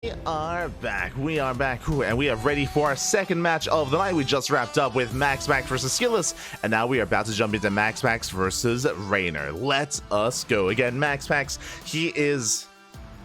We are back, and we are ready for our second match of the night. We just wrapped up with MaxPax versus Skilless, and now we are about to jump into MaxPax versus Reynor. Let us go. Again, MaxPax, he is,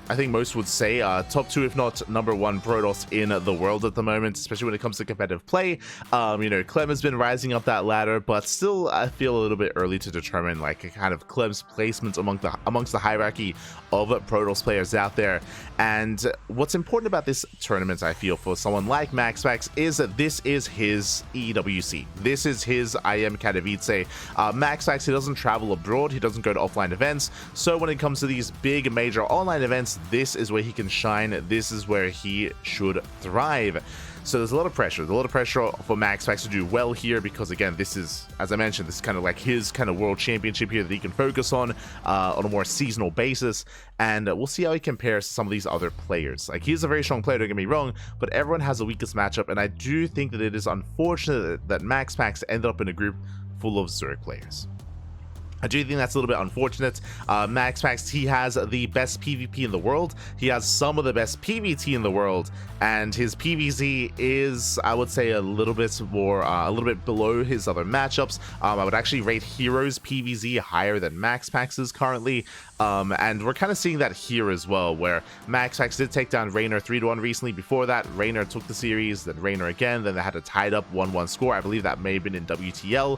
I think most would say, top 2 if not number 1 Protoss in the world at the moment, especially when it comes to competitive play. You know, Clem has been rising up that ladder, but still I feel a little bit early to determine like kind of Clem's placement amongst the hierarchy of Protoss players out there. And what's important about this tournament, I feel, for someone like MaxPax is that this is his EWC. This is his IM Katowice. MaxPax, he doesn't travel abroad, he doesn't go to offline events, so when it comes to these big major online events, this is where he can shine. This is where he should thrive. So there's a lot of pressure. For MaxPax to do well here because, again, this is, as I mentioned, this is kind of like his kind of world championship here that he can focus on a more seasonal basis. And we'll see how he compares to some of these other players. Like, he's a very strong player, don't get me wrong, but everyone has the weakest matchup. And I do think that it is unfortunate that MaxPax ended up in a group full of Zerg players. I do think that's a little bit unfortunate. MaxPax, he has the best PvP in the world. He has some of the best PvT in the world, and his PvZ is, I would say, a little bit more, a little bit below his other matchups. I would actually rate Hero's PvZ higher than MaxPax's currently, and we're kind of seeing that here as well, where MaxPax did take down Reynor 3-1 recently. Before that, Reynor took the series, then Reynor again, then they had a tied up 1-1 score. I believe that may have been in WTL,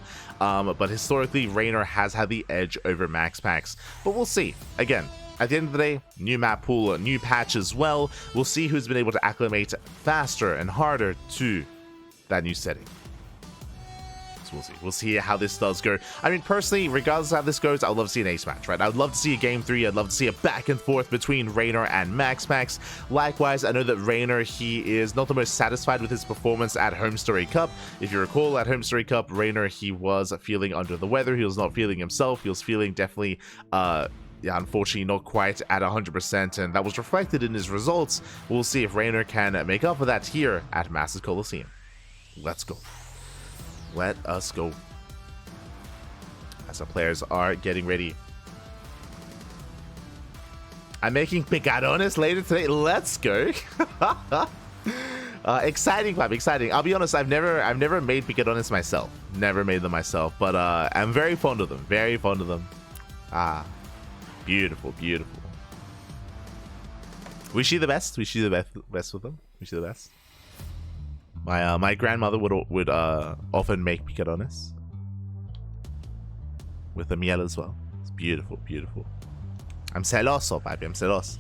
but historically, Reynor has had the edge over MaxPax, but we'll see. Again, at the end of the day, new map pool, a new patch as well. We'll see who's been able to acclimate faster and harder to that new setting. So we'll see how this does go. I mean, personally, regardless of how this goes, I'd love to see an ace match, right? I'd love to see a game 3. I'd love to see a back and forth between Reynor and MaxPax. Likewise, I know that Reynor, he is not the most satisfied with his performance at Home Story Cup. If you recall, at Home Story Cup, Reynor, he was feeling under the weather. He was not feeling himself. He was feeling definitely, yeah, unfortunately not quite at 100%, and that was reflected in his results. We'll see if Reynor can make up for that here at Massive Coliseum. Let's go. Let us go. As our players are getting ready. I'm making picarones later today. Let's go. Exciting, Clap, exciting. I'll be honest, I've never made picarones myself. Never made them myself, but I'm very fond of them. Very fond of them. Beautiful, beautiful. Wish you the best. Wish you the best with them. Wish you the best. My grandmother would often make picarones with the miel as well. It's beautiful, beautiful. I'm celoso, papi. I'm celoso.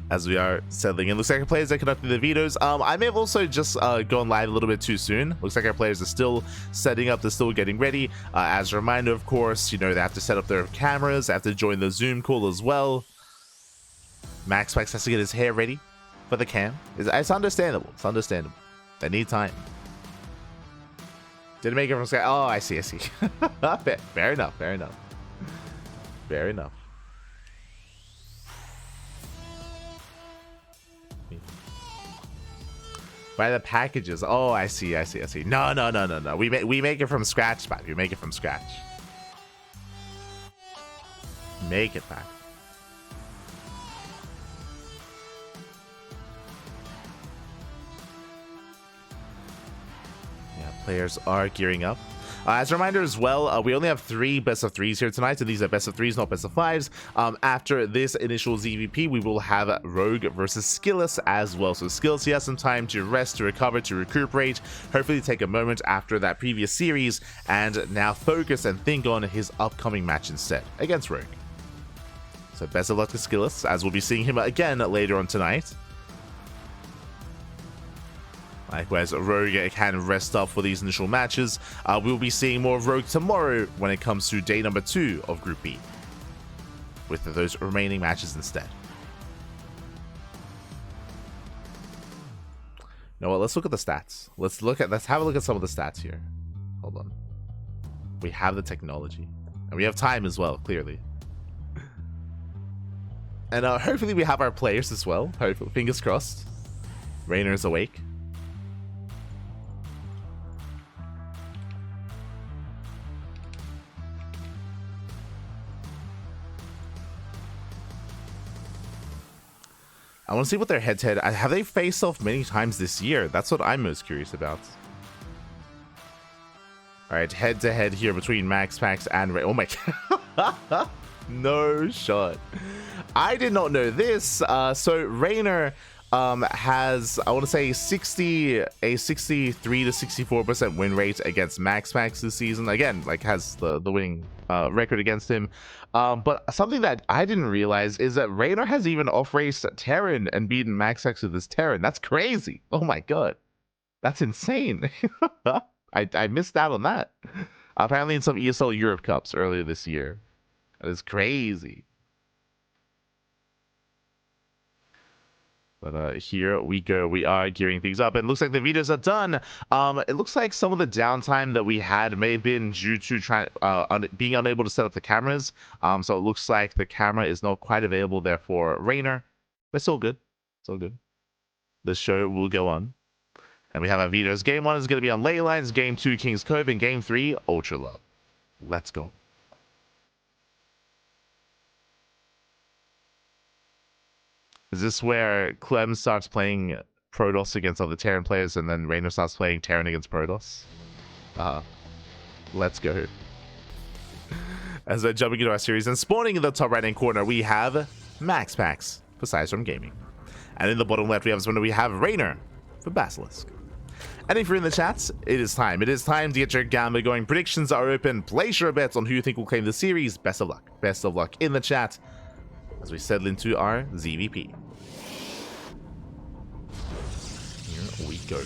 As we are settling in. Looks like our players are conducting the vetoes. I may have also just gone live a little bit too soon. Looks like our players are still setting up. They're still getting ready. As a reminder, of course, you know, they have to set up their cameras. They have to join the Zoom call as well. MaxPax has to get his hair ready for the cam. It's understandable. It's understandable. They need time. Didn't make it from scratch. Oh, I see. I see. Fair enough. Fair enough. Fair enough. Buy the packages. Oh, I see. I see. I see. No. We make it from scratch, man. We make it from scratch. Make it, man. Players are gearing up. As a reminder as well, we only have 3 best of 3s here tonight, so these are best of 3s, not best of 5s. After this initial ZvP, we will have Rogue versus Skilless as well. So Skilless, he has some time to rest, to recover, to recuperate, hopefully take a moment after that previous series, and now focus and think on his upcoming match instead against Rogue. So best of luck to Skilless, as we'll be seeing him again later on tonight. Likewise, Rogue can rest up for these initial matches. We'll be seeing more of Rogue tomorrow when it comes to day number 2 of Group B, with those remaining matches instead. You know what? Let's look at the stats. Let's have a look at some of the stats here. Hold on. We have the technology, and we have time as well. Clearly, and hopefully we have our players as well. Hopefully, fingers crossed. Reynor is awake. I want to see what their head-to-head... Have they faced off many times this year? That's what I'm most curious about. Alright, head-to-head here between MaxPax and Ray. Oh my god. No shot. I did not know this. So Reynor has, I want to say, a 63 to 64% win rate against MaxPax this season. Again, like, has the winning record against him. But something that I didn't realize is that Reynor has even off-raced Terran and beaten MaxPax with his Terran. That's crazy. Oh my god. That's insane. I missed out on that. Apparently in some ESL Europe Cups earlier this year. That is crazy. But here we go. We are gearing things up. And it looks like the videos are done. It looks like some of the downtime that we had may have been due to being unable to set up the cameras. So it looks like the camera is not quite available there for Reynor. But it's all good. It's all good. The show will go on. And we have our videos. Game 1 is going to be on Ley Lines, Game 2 King's Cove, and Game 3 Ultra Love. Let's go. Is this where Clem starts playing Protoss against other Terran players, and then Reynor starts playing Terran against Protoss? Let's go. As we're jumping into our series, and spawning in the top right-hand corner, we have MaxPax for Sizerm Gaming. And in the bottom left, we have Reynor for Basilisk. And if you're in the chats, it is time. It is time to get your gambler going. Predictions are open. Place your bets on who you think will claim the series. Best of luck. Best of luck in the chat as we settle into our ZvP. Here we go.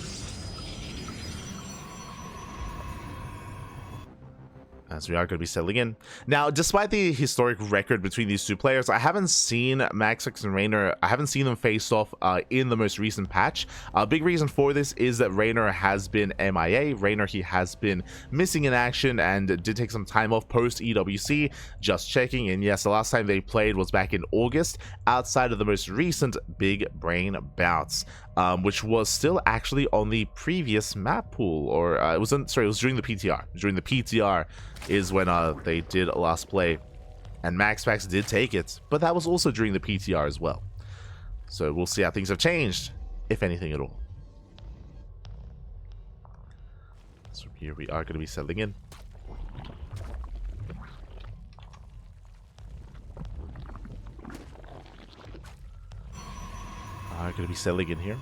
As we are going to be settling in. Now, despite the historic record between these two players, I haven't seen MaxPax and Reynor, I haven't seen them face off in the most recent patch. A big reason for this is that Reynor has been MIA. Reynor, he has been missing in action and did take some time off post EWC. Just checking, and yes, the last time they played was back in August, outside of the most recent Big Brain bouts. Which was still actually on the previous map pool, or it was during the PTR. During the PTR is when they did a last play, and MaxPax did take it, but that was also during the PTR as well. So we'll see how things have changed, if anything at all. So here we are going to be settling in. Going to be settling in here.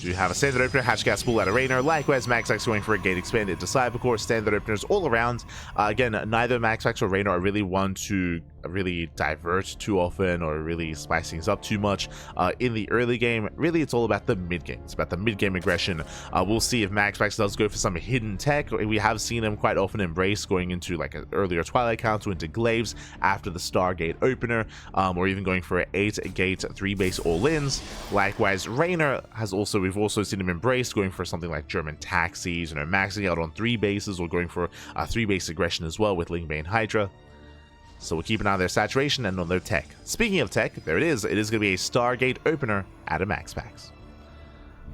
You have a standard opener, hatch gas spool out of Reynor. Likewise, MaxPax going for a gate expanded to side. Of course, standard openers all around. Again, neither MaxPax or Reynor are really one to really divert too often or really spice things up too much in the early game. Really, it's all about the mid game. It's about the mid game aggression. We'll see if MaxPax does go for some hidden tech. We have seen him quite often embrace going into like an earlier Twilight Council into Glaives after the Stargate opener, or even going for an 8-gate 3-base all-ins. Likewise, Reynor has also, we've also seen him embrace going for something like German taxis, maxing out on 3 bases or going for a 3-base aggression as well with Lingbane Hydra. So we'll keep an eye on their saturation and on their tech. Speaking of tech, there it is. It is going to be a Stargate opener at a MaxPax.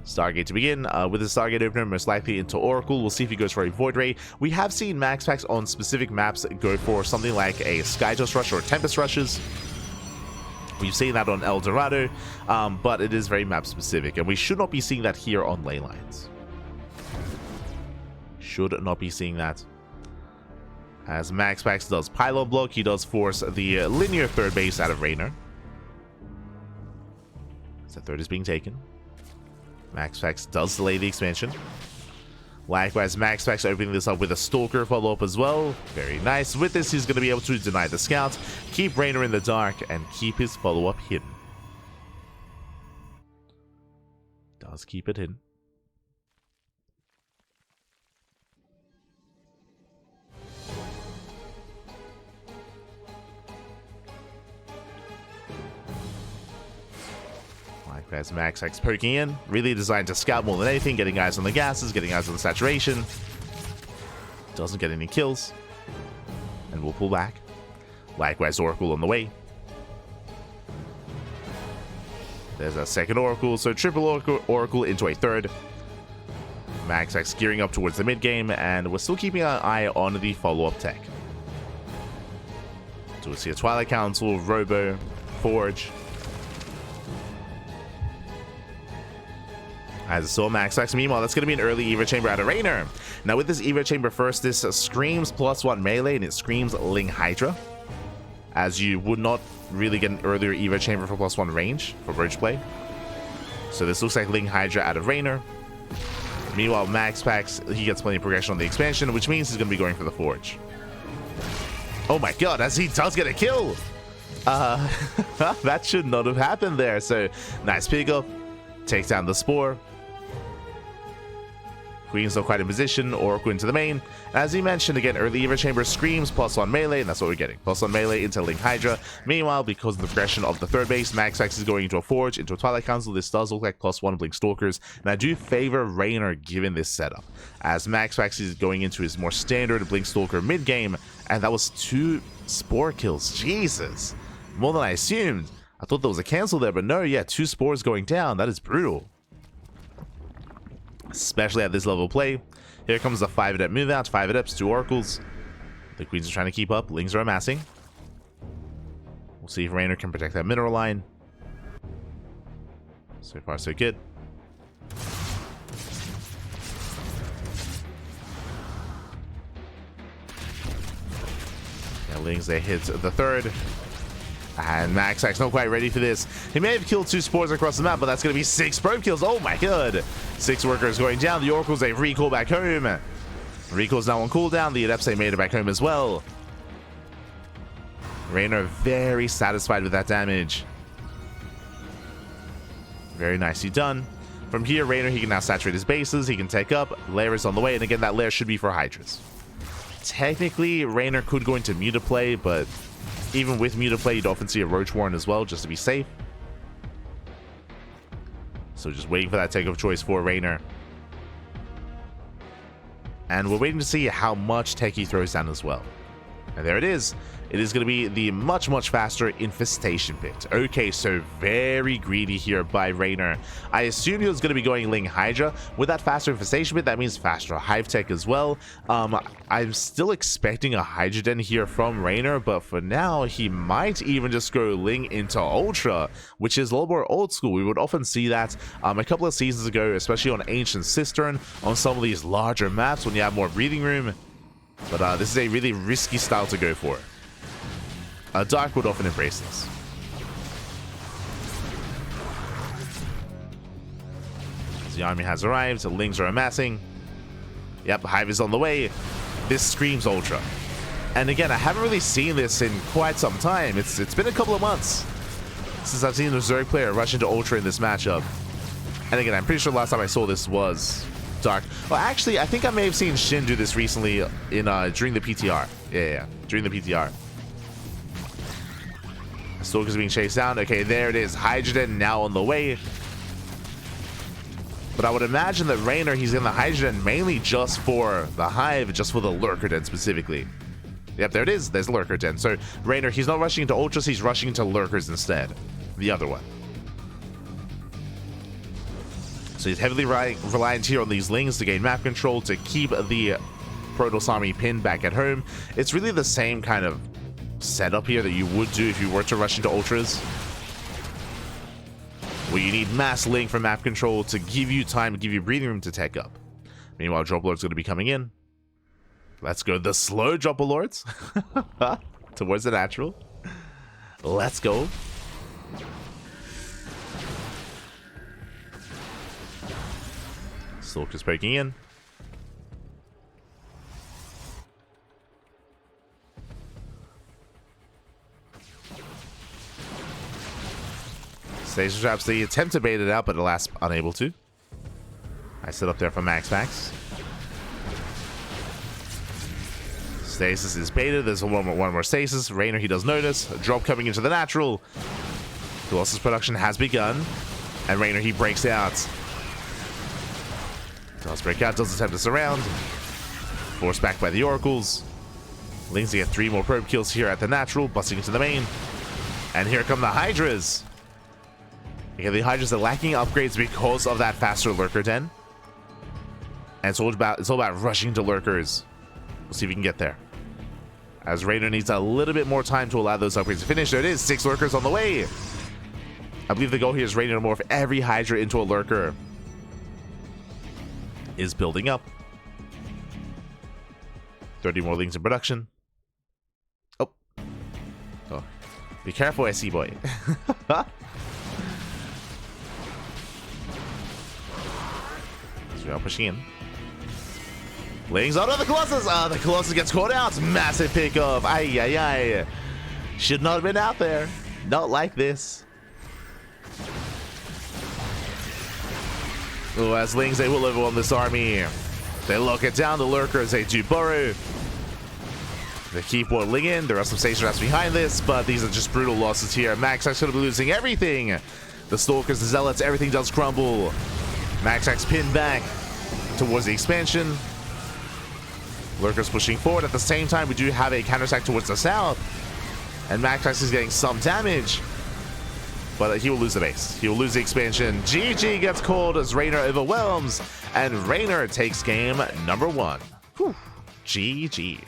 Stargate to begin. With the Stargate opener, most likely into Oracle. We'll see if he goes for a Void Ray. We have seen MaxPax on specific maps go for something like a Skytoss Rush or Tempest Rushes. We've seen that on El Dorado, but it is very map specific, and we should not be seeing that here on Ley Lines. Should not be seeing that. As MaxPax does pylon block, he does force the linear third base out of Reynor. As the third is being taken. MaxPax does delay the expansion. Likewise, MaxPax opening this up with a Stalker follow-up as well. Very nice. With this, he's going to be able to deny the scout, keep Reynor in the dark, and keep his follow-up hidden. Does keep it hidden. As MaxPax poking in, really designed to scout more than anything, getting eyes on the gases, getting eyes on the saturation. Doesn't get any kills, and we'll pull back. Likewise, Oracle on the way. There's a second Oracle, so triple Oracle into a third. MaxPax gearing up towards the mid game, and we're still keeping an eye on the follow-up tech. So we'll see a Twilight Council, Robo, forge. As a soul MaxPax. Meanwhile, that's going to be an early Evo Chamber out of Reynor. Now with this Evo Chamber first, this screams +1 melee and it screams Ling Hydra, as you would not really get an earlier Evo Chamber for +1 range for bridge play. So this looks like Ling Hydra out of Reynor. Meanwhile, MaxPax, he gets plenty of progression on the expansion, which means he's going to be going for the forge. Oh my god, as he does get a kill! That should not have happened there. So nice pickup, takes down the Spore. Queen's not quite in position, Oracle into the main. As he mentioned, again, early Evo Chamber screams +1 melee, and that's what we're getting. +1 melee into Ling Hydra. Meanwhile, because of the progression of the third base, MaxPax is going into a Forge, into a Twilight Council. This does look like +1 Blink Stalkers, and I do favor Reynor given this setup, as MaxPax is going into his more standard Blink Stalker mid-game, and that was 2 Spore kills. Jesus! More than I assumed. I thought there was a cancel there, but no, yeah, 2 Spores going down. That is brutal, especially at this level of play. Here comes the 5 adept move out, 5 adepts, 2 oracles. The queens are trying to keep up, Lings are amassing. We'll see if Reynor can protect that mineral line. So far so good. Yeah, Lings, they hit the third. And MaxPax not quite ready for this. He may have killed 2 Spores across the map, but that's going to be 6 probe kills. Oh my god. 6 workers going down. The Oracles, they recall back home. Recall's now on cooldown. The Adepts, they made it back home as well. Reynor very satisfied with that damage. Very nicely done. From here, Reynor, he can now saturate his bases. He can take up. Lair is on the way. And again, that lair should be for Hydras. Technically, Reynor could go into Mutaplay, but even with Mutaplay, you'd often see a Roach Warren as well, just to be safe. So just waiting for that takeoff choice for Reynor. And we're waiting to see how much tech he throws down as well. And there it is. It is going to be the much, much faster Infestation Pit. Okay, so very greedy here by Reynor. I assumed he was going to be going Ling Hydra. With that faster Infestation Pit, that means faster Hive Tech as well. I'm still expecting a Hydra Den here from Reynor, but for now, he might even just go Ling into Ultra, which is a little more old school. We would often see that a couple of seasons ago, especially on Ancient Cistern, on some of these larger maps when you have more breathing room. But this is a really risky style to go for. Dark would often embrace this. The army has arrived, the Lings are amassing. Yep, Hive is on the way. This screams Ultra. And again, I haven't really seen this in quite some time. It's been a couple of months since I've seen the Zerg player rush into Ultra in this matchup. And again, I'm pretty sure last time I saw this was Dark. Well, actually, I think I may have seen Shin do this recently in during the PTR. Yeah, during the PTR. Stalker's being chased down. Okay, there it is. Hydrogen now on the way. But I would imagine that Reynor, he's in the Hydrogen mainly just for the Hive, just for the Lurker Den specifically. Yep, there it is. There's Lurker Den. So Reynor, he's not rushing into Ultras, he's rushing into Lurkers instead. The other one. So he's heavily reliant here on these Lings to gain map control, to keep the Protoss army pinned back at home. It's really the same kind of setup here that you would do if you were to rush into Ultras, where you need mass Ling for map control to give you time, to give you breathing room to tech up. Meanwhile, Drop Lord's going to be coming in. Let's go. The slow Drop Lords towards the natural. Let's go. Stalker's poking in. Stasis traps, they attempt to bait it out, but alas, unable to. I sit up there for MaxPax. Stasis is baited. There's one more stasis. Reynor, he does notice. A drop coming into the natural. Colossus production has begun. And Reynor, he breaks out. Does break out, does attempt to surround. Forced back by the Oracles. Lings get 3 more probe kills here at the natural, busting into the main. And here come the Hydras. Okay, the Hydras are lacking upgrades because of that faster Lurker Den. And it's all about rushing to Lurkers. We'll see if we can get there. as Reynor needs a little bit more time to allow those upgrades to finish. There it is, 6 lurkers on the way. I believe the goal here is Reynor to morph every Hydra into a lurker. Is building up. 30 more Lings in production. Oh. Be careful, SCBoy. So we are pushing in. Lings out of the Colossus. The Colossus gets caught out. Massive pickoff. Ay, ay, ay. Should not have been out there. Not like this. Oh, as Lings, they will overwhelm this army. They lock it down. The lurkers, they do burrow. They keep one Ling in. There are some stage traps behind this, but these are just brutal losses here. MaxPax could be losing everything. The Stalkers, the Zealots, everything does crumble. MaxPax pinned back towards the expansion. Lurkers pushing forward. At the same time, we do have a counterattack towards the south. And MaxPax is getting some damage. But he will lose the base. He will lose the expansion. GG gets called as Reynor overwhelms. And Reynor takes game number 1. Whew. GG.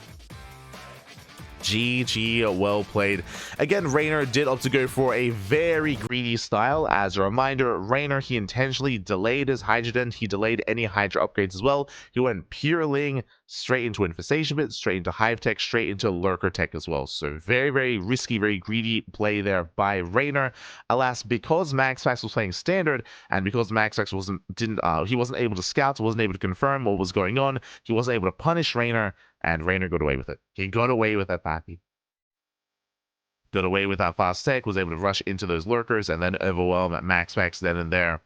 GG, well played. Again, Reynor did opt to go for a very greedy style. As a reminder, Reynor, he intentionally delayed his Hydra. He delayed any Hydra upgrades as well. He went pure Ling, straight into Infestation Bit, straight into Hive Tech, straight into Lurker Tech as well. So very, very risky, very greedy play there by Reynor. Alas, because MaxPax was playing Standard, and because MaxPax he wasn't able to scout, wasn't able to confirm what was going on, he wasn't able to punish Reynor, and Reynor got away with it. He got away with that, Pappy. Got away with that fast tech, was able to rush into those lurkers, and then overwhelm at MaxPax then and there.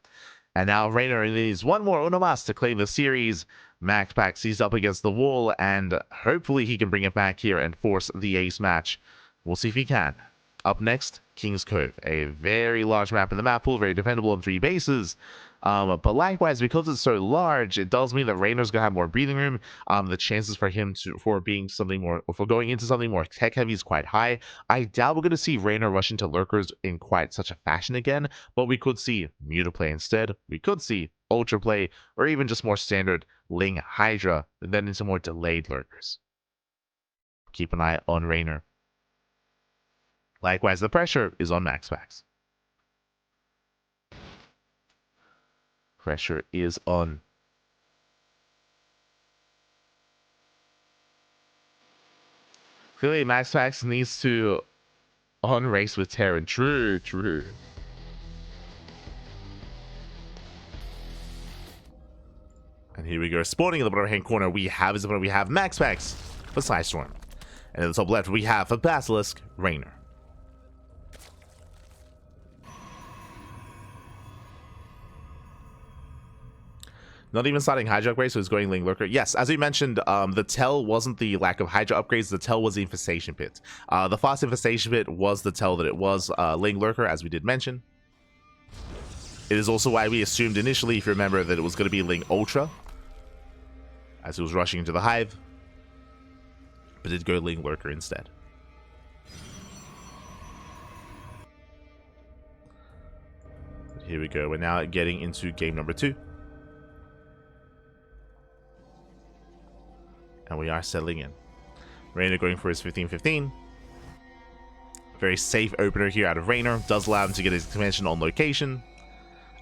And now Reynor needs one more Unomas to claim the series. MaxPax sees up against the wall, and hopefully he can bring it back here and force the ace match. We'll see if he can. Up next, King's Cove, a very large map in the map pool, very defendable on 3 bases. But likewise, because it's so large, it does mean that Reynor's gonna have more breathing room. The chances for him for going into something more tech heavy is quite high. I doubt we're gonna see Reynor rush into lurkers in quite such a fashion again, but we could see Muta play instead. We could see Ultra play, or even just more standard Ling Hydra, and then into more delayed lurkers. Keep an eye on Reynor. Likewise, the pressure is on MaxPax. Pressure is on. Clearly, MaxPax needs to on-race with Terran. True, true. And here we go. Spawning in the bottom right-hand corner, we have MaxPax for Psystorm. And in the top left, we have for Basilisk, Reynor. Not even starting Hydra upgrades, so it's going Ling Lurker. Yes, as we mentioned, the tell wasn't the lack of Hydra upgrades, the tell was the Infestation Pit. The fast Infestation Pit was the tell that it was Ling Lurker, as we did mention. It is also why we assumed initially, if you remember, that it was going to be Ling Ultra, as it was rushing into the Hive, but it did go Ling Lurker instead. Here we go, we're now getting into game number 2. And we are settling in. Reynor going for his 15-15. Very safe opener here out of Reynor. Does allow him to get his expansion on location.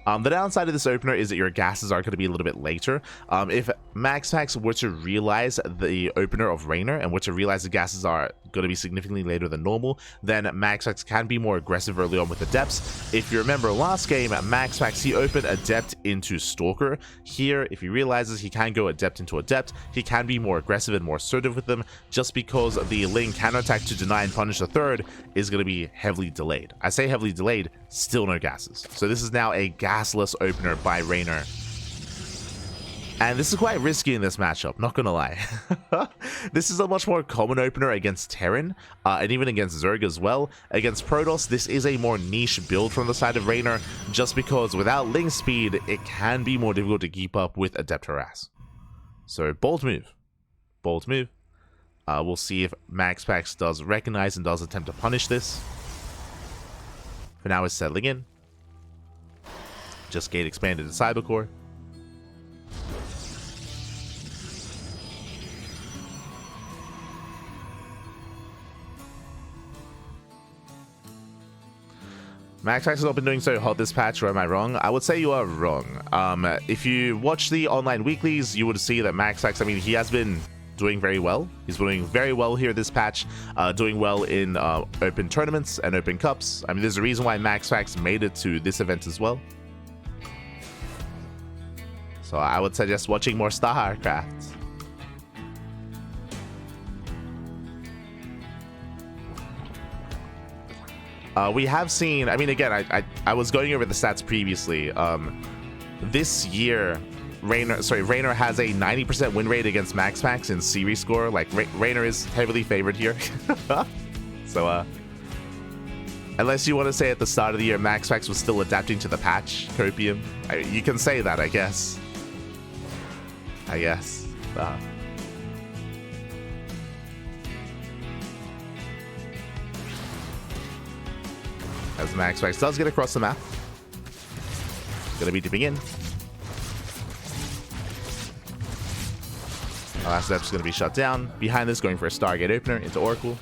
The downside of this opener is that your gases are going to be a little bit later. If MaxPax were to realize the opener of Reynor and were to realize the gases are going to be significantly later than normal, then MaxPax can be more aggressive early on with Adepts. If you remember last game, MaxPax, he opened Adept into Stalker. Here, if he realizes he can go Adept into Adept, he can be more aggressive and more assertive with them, just because the Ling counterattack to deny and punish the third is going to be heavily delayed. I say heavily delayed, still no gases. So this is now a gasless opener by Reynor. And this is quite risky in this matchup, not gonna lie. This is a much more common opener against Terran, and even against Zerg as well. Against Protoss, this is a more niche build from the side of Reynor, just because without Ling speed, it can be more difficult to keep up with Adept Harass. So, bold move. Bold move. We'll see if MaxPax does recognize and does attempt to punish this. For now, it's settling in. Just gate expanded to Cybercore. MaxPax has not been doing so hot this patch, or am I wrong? I would say you are wrong. If you watch the online weeklies, you would see that MaxPax, I mean, he has been doing very well. He's doing very well here this patch, doing well in open tournaments and open cups. I mean, there's a reason why MaxPax made it to this event as well. So I would suggest watching more StarCraft. We have seen, I mean, again, I was going over the stats previously. This year, Reynor has a 90% win rate against MaxPax in series score. Like, Reynor is heavily favored here. So, unless you want to say at the start of the year, MaxPax was still adapting to the patch, Copium. You can say that, I guess. As MaxPax does get across the map. Gonna be dipping in. Our last step's gonna be shut down. Behind this, going for a Stargate opener into Oracle.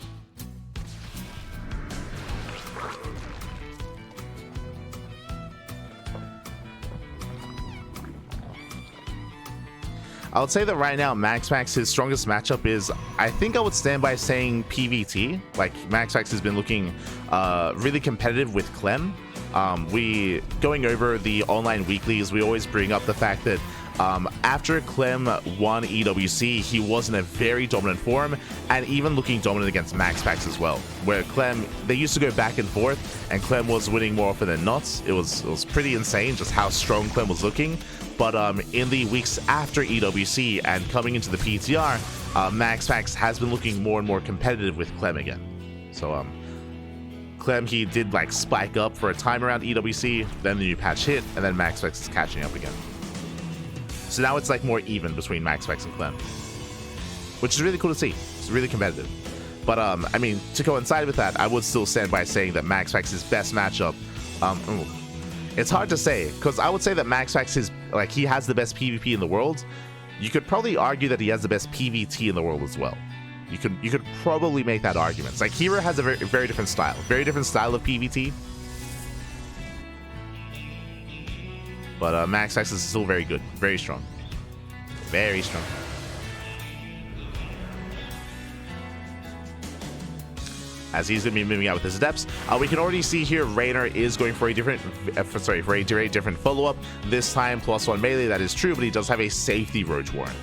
I would say that right now, MaxPax, his strongest matchup is, I think I would stand by saying PVT. Like, MaxPax has been looking really competitive with Clem. Going over the online weeklies, we always bring up the fact that after Clem won EWC, he was in a very dominant form, and even looking dominant against MaxPax as well, where Clem, they used to go back and forth, and Clem was winning more often than not. It was pretty insane just how strong Clem was looking. But in the weeks after EWC and coming into the PTR, MaxPax has been looking more and more competitive with Clem again. So Clem, he did like spike up for a time around EWC, then the new patch hit, and then MaxPax is catching up again. So now it's like more even between MaxPax and Clem, which is really cool to see. It's really competitive. But I mean, to coincide with that, I would still stand by saying that MaxPax's best matchup, it's hard to say, because I would say that MaxPax is, like, he has the best PvP in the world. You could probably argue that he has the best PvT in the world as well. You could probably make that argument. It's like, Hero has a very different style of PvT. But MaxPax is still very good, very strong. Very strong. As he's going to be moving out with his adepts, we can already see here Reynor is going for a different, for a different follow-up. This time +1 melee, that is true, but he does have a safety Roach Warren.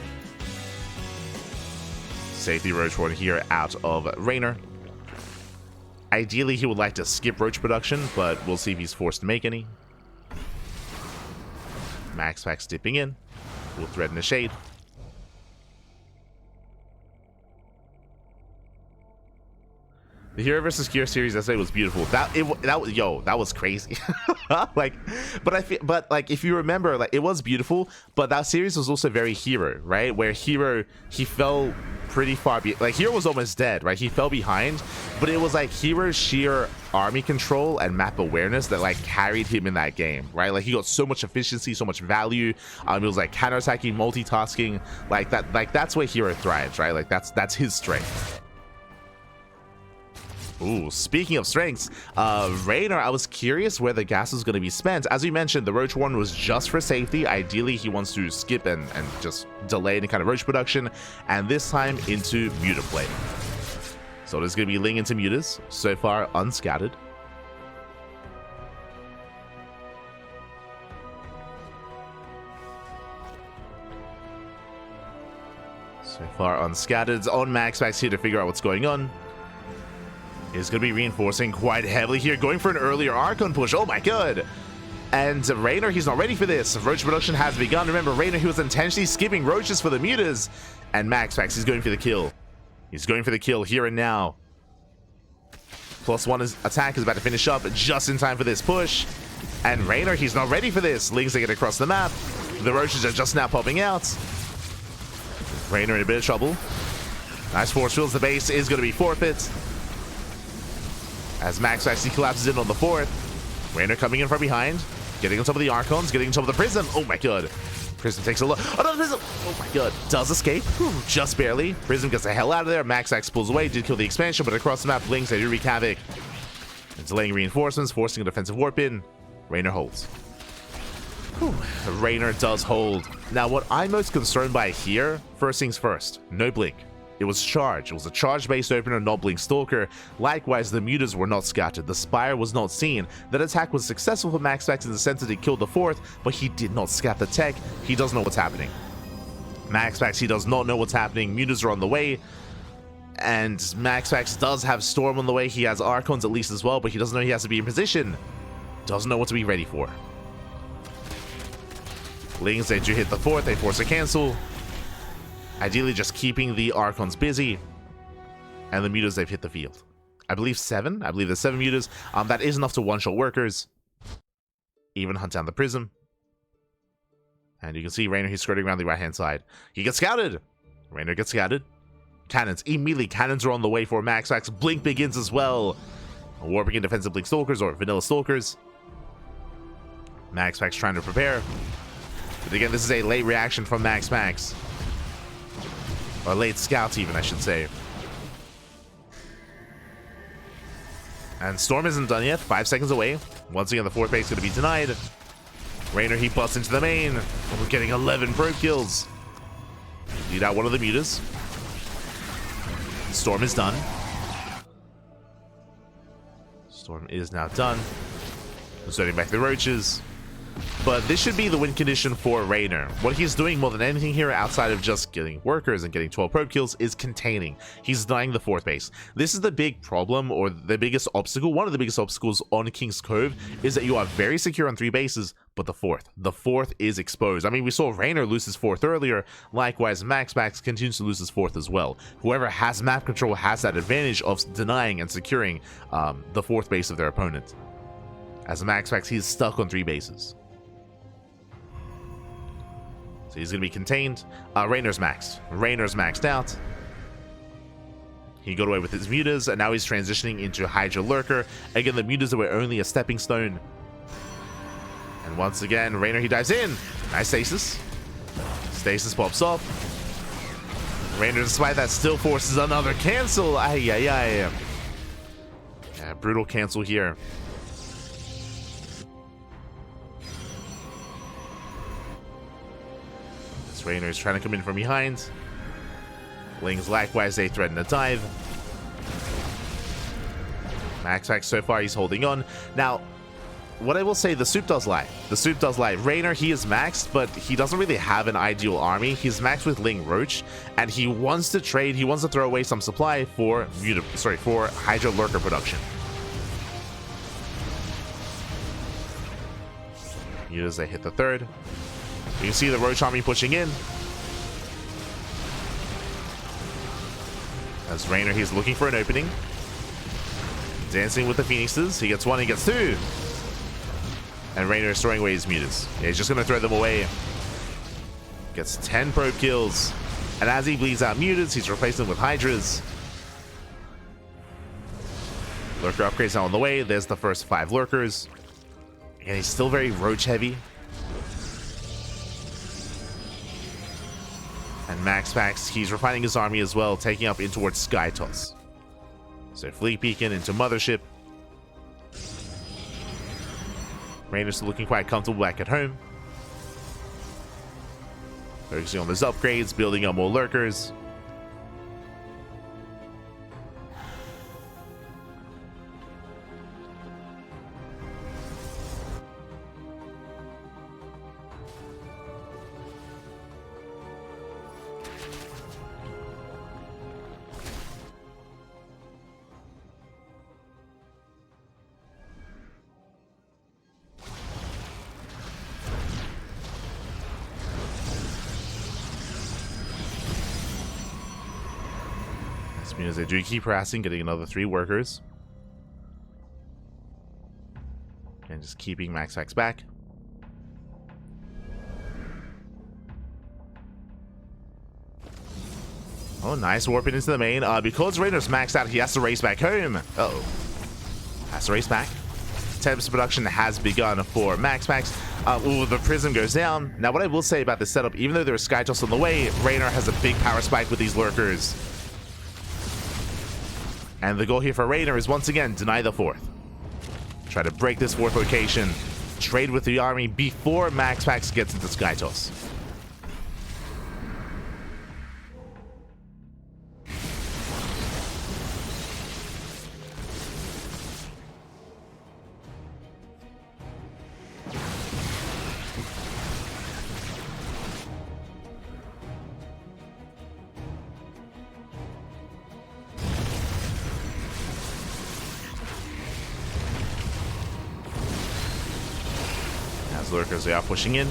Safety Roach Warren here out of Reynor. Ideally, he would like to skip Roach production, but we'll see if he's forced to make any. MaxPax dipping in. We'll thread in the shade. The Hero versus Gear series yesterday was beautiful. That was crazy. but if you remember, like, it was beautiful, but that series was also very Hero, right? Where Hero, he fell pretty far like, Hero was almost dead, right? He fell behind, but it was like Hero's sheer army control and map awareness that like carried him in that game, right? Like, he got so much efficiency, so much value. It was like counterattacking, multitasking, like that. Like, that's where Hero thrives, right? Like, that's his strength. Ooh, speaking of strengths, Reynor, I was curious where the gas was going to be spent. As we mentioned, the Roach Warren was just for safety. Ideally, he wants to skip and just delay any kind of Roach production, and this time into Muta play. So there's going to be Ling into Mutas, so far unscattered. So far unscattered. It's on MaxPax here to figure out what's going on. Is going to be reinforcing quite heavily here, going for an earlier Archon push. Oh my god. And Reynor, he's not ready for this. Roach production has begun. Remember, Reynor, he was intentionally skipping Roaches for the Mutas. And MaxPax, he's going for the kill. He's going for the kill here and now. +1 attack is about to finish up just in time for this push. And Reynor, he's not ready for this. Lings to get across the map. The Roaches are just now popping out. Reynor in a bit of trouble. Nice force fields. The base is going to be forfeit. As Max actually collapses in on the fourth. Reynor coming in from behind. Getting on top of the Archons. Getting on top of the Prism. Oh my god. Prism takes a look. Oh no, Prism! Oh my god. Does escape. Whew, just barely. Prism gets the hell out of there. MaxPax pulls away. Did kill the expansion, but across the map, Lings, they do wreak havoc. Delaying reinforcements, forcing a defensive warp in. Reynor holds. Whew. Reynor does hold. Now, what I'm most concerned by here, first things first, no blink. It was charge. It was a charge-based opener, not blink stalker. Likewise, the mutas were not scattered. The spire was not seen. That attack was successful for MaxPax in the sense that he killed the fourth, but he did not scat the tech. He doesn't know what's happening. MaxPax, he does not know what's happening. Mutas are on the way. And MaxPax does have Storm on the way. He has Archons at least as well, but he doesn't know he has to be in position. Doesn't know what to be ready for. Lings, they do hit the fourth. They force a cancel. Ideally just keeping the Archons busy. And the mutas, they've hit the field. I believe 7. I believe there's 7 mutas. That is enough to one-shot workers. Even hunt down the Prism. And you can see Reynor, he's skirting around the right-hand side. He gets scouted. Reynor gets scouted. Cannons. Immediately, cannons are on the way for MaxPax. Blink begins as well. Warping in defensive blink stalkers or vanilla stalkers. MaxPax trying to prepare. But again, this is a late reaction from MaxPax. Or late scout even, I should say. And Storm isn't done yet. 5 seconds away. Once again, the fourth base is going to be denied. Reynor, he busts into the main. We're getting 11 probe kills. Lead out one of the mutas. Storm is done. Storm is now done. Starting back the roaches. But this should be the win condition for Reynor. What he's doing more than anything here outside of just getting workers and getting 12 probe kills is containing. He's denying the fourth base. This is the big problem, or the biggest obstacle. One of the biggest obstacles on King's Cove is that you are very secure on 3 bases, but the fourth is exposed. I mean, we saw Reynor lose his fourth earlier. Likewise, MaxPax continues to lose his fourth as well. Whoever has map control has that advantage of denying and securing the fourth base of their opponent. As MaxPax, he's stuck on 3 bases. So he's going to be contained. Reynor's maxed. Reynor's maxed out. He got away with his mutas, and now he's transitioning into Hydra Lurker. Again, the mutas were only a stepping stone. And once again, Reynor, he dives in. Nice stasis. Stasis pops off. Reynor, despite that, still forces another cancel. Ay, ay, ay. Yeah, brutal cancel here. Reynor is trying to come in from behind. Lings, likewise, they threaten a dive. MaxPax, so far, he's holding on. Now, what I will say, the soup does lie. The soup does lie. Reynor, he is maxed, but he doesn't really have an ideal army. He's maxed with Ling Roach, and he wants to trade. He wants to throw away some supply for Hydra Lurker production. As they hit the third. You can see the Roach army pushing in. As Reynor, he's looking for an opening. Dancing with the Phoenixes. He gets 1, he gets 2. And Reynor is throwing away his mutas. Yeah, he's just going to throw them away. Gets 10 probe kills. And as he bleeds out mutas, he's replacing them with Hydras. Lurker upgrades now on the way. There's the first 5 Lurkers. And he's still very Roach heavy. And MaxPax, he's refining his army as well, taking up in towards Sky Toss. So Fleet Beacon into Mothership. Reynor's looking quite comfortable back at home. Focusing on those upgrades, building up more Lurkers. As they do keep harassing, getting another 3 workers. And just keeping MaxPax back. Oh, nice warping into the main. Because Reynor's maxed out, he has to race back home. Uh-oh. Has to race back. 10% production has begun for MaxPax. The Prism goes down. Now, what I will say about this setup, even though there is Sky Toss on the way, Reynor has a big power spike with these Lurkers. And the goal here for Reynor is once again, deny the fourth. Try to break this 4th location. Trade with the army before MaxPax gets into Sky Toss. Lurkers, they are pushing in.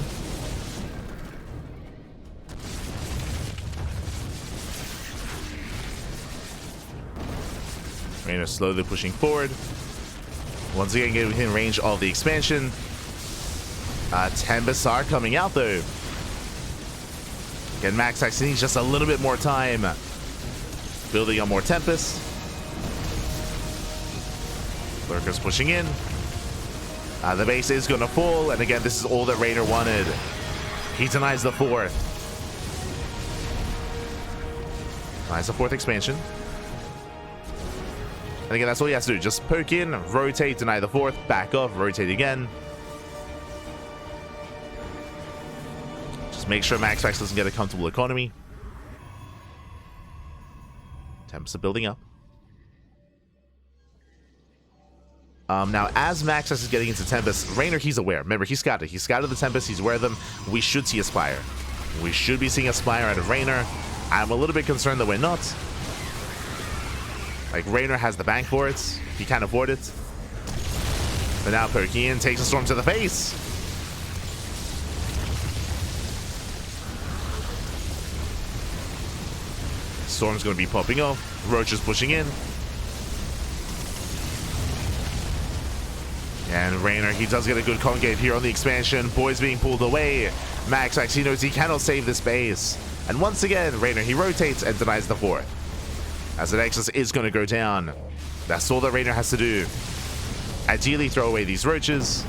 Reynor slowly pushing forward. Once again, getting within range of the expansion. Tempests are coming out though. Again, MaxPax needs just a little bit more time. Building up more Tempests. Lurkers pushing in. The base is going to fall, and again, this is all that Reynor wanted. He denies the 4th. Denies the 4th expansion. And again, that's all he has to do. Just poke in, rotate, deny the 4th, back off, rotate again. Just make sure MaxPax doesn't get a comfortable economy. Temps are building up. Now, as MaxPax is getting into Tempest, Reynor, he's aware. Remember, he scouted. He scouted the Tempest. He's aware of them. We should see a Spire. We should be seeing a Spire out of Reynor. I'm a little bit concerned that we're not. Like, Reynor has the bank for it. He can't afford it. But now Perkian takes a storm to the face. Storm's going to be popping off. Roach is pushing in. And Reynor, he does get a good concave here on the expansion. Boy's being pulled away. MaxPax, he knows he cannot save this base. And once again, Reynor, he rotates and denies the 4th. As the Nexus is going to go down. That's all that Reynor has to do. Ideally, throw away these roaches.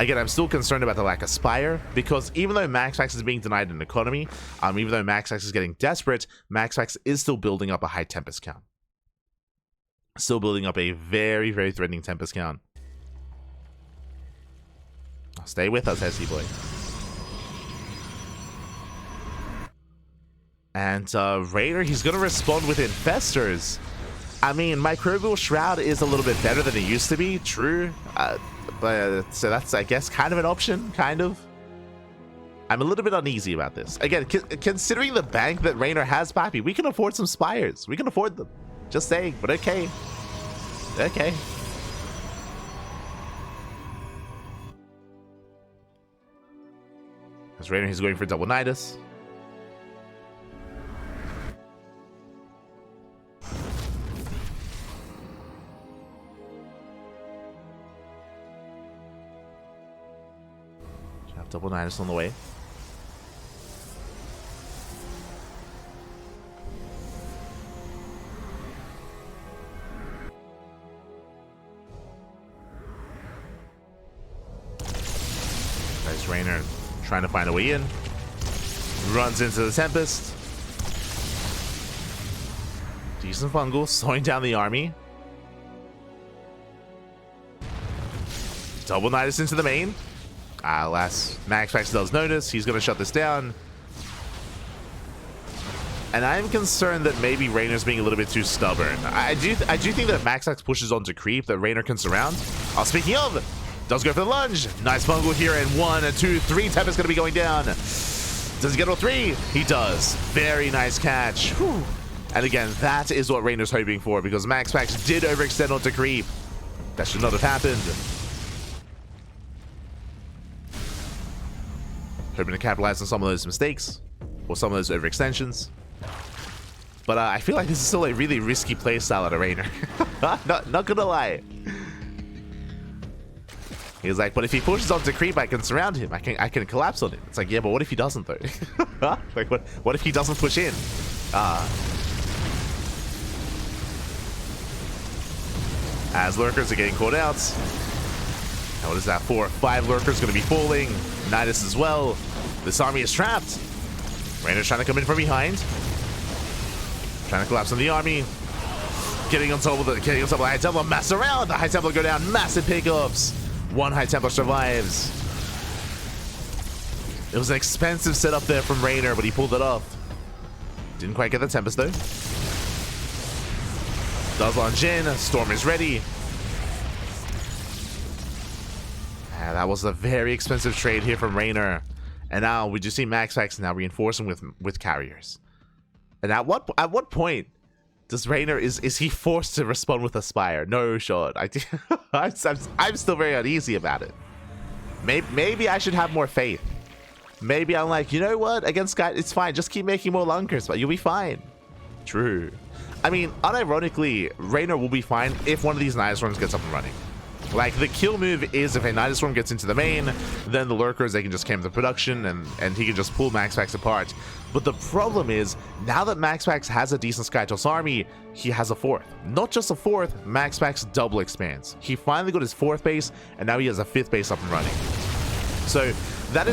Again, I'm still concerned about the lack of Spire, because even though MaxPax is being denied an economy, even though MaxPax is getting desperate, MaxPax is still building up a high Tempest count. Still building up a very, very threatening Tempest count. Stay with us, SCBoy. And Reynor, he's going to respond with Infestors. I mean, Microbial Shroud is a little bit better than it used to be, true. But so that's, I guess, kind of an option, kind of. I'm a little bit uneasy about this. Again, considering the bank that Reynor has, Pappy, we can afford some Spires. We can afford them. Just saying, but okay. Okay. As Reynor, he's going for double Nidus. Have double Nidus on the way. Nice Reynor. Trying to find a way in. Runs into the Tempest. Decent fungal, slowing down the army. Double Nidus into the main. Last MaxPax does notice. He's going to shut this down. And I'm concerned that maybe Reynor's being a little bit too stubborn. I do think that MaxPax pushes onto creep that Reynor can surround. Speaking of, does go for the lunge. Nice fungal here, and 1, 2, 3 Tempest going to be going down. Does he get all 3? He does. Very nice catch. Whew. And again, that is what Reynor's hoping for, because MaxPax did overextend onto creep. That should not have happened. Hoping to capitalize on some of those mistakes, or some of those overextensions. But I feel like this is still a really risky playstyle at a Reynor. not gonna lie. He's like, but if he pushes onto creep, I can surround him. I can collapse on him. It's like, yeah, but what if he doesn't though? Like, what if he doesn't push in? As lurkers are getting caught out. Now what is that for? 5 lurkers going to be falling. Nidus as well. This army is trapped. Reynor's trying to come in from behind. Trying to collapse on the army. Getting on top of the High Templar, mess around. The High Templar go down, massive pickups. One High Templar survives. It was an expensive setup there from Reynor, but he pulled it off. Didn't quite get the Tempest though. Does launch in. Storm is ready. And that was a very expensive trade here from Reynor. And now we just see MaxPax now reinforcing with carriers. And at what point does Reynor is he forced to respond with Aspire? No shot. I'm still very uneasy about it. Maybe I should have more faith. Maybe I'm like, you know what? Against Sky, it's fine. Just keep making more lunkers, but you'll be fine. True. I mean, unironically, Reynor will be fine if one of these Night Storms gets up and running. Like, the kill move is if a Night Storm gets into the main, then the Lurkers, they can just camp the production, and he can just pull MaxPax apart. But the problem is, now that MaxPax has a decent Skytoss army, he has a fourth. Not just a fourth, MaxPax double expands. He finally got his fourth base, and now he has a fifth base up and running. So that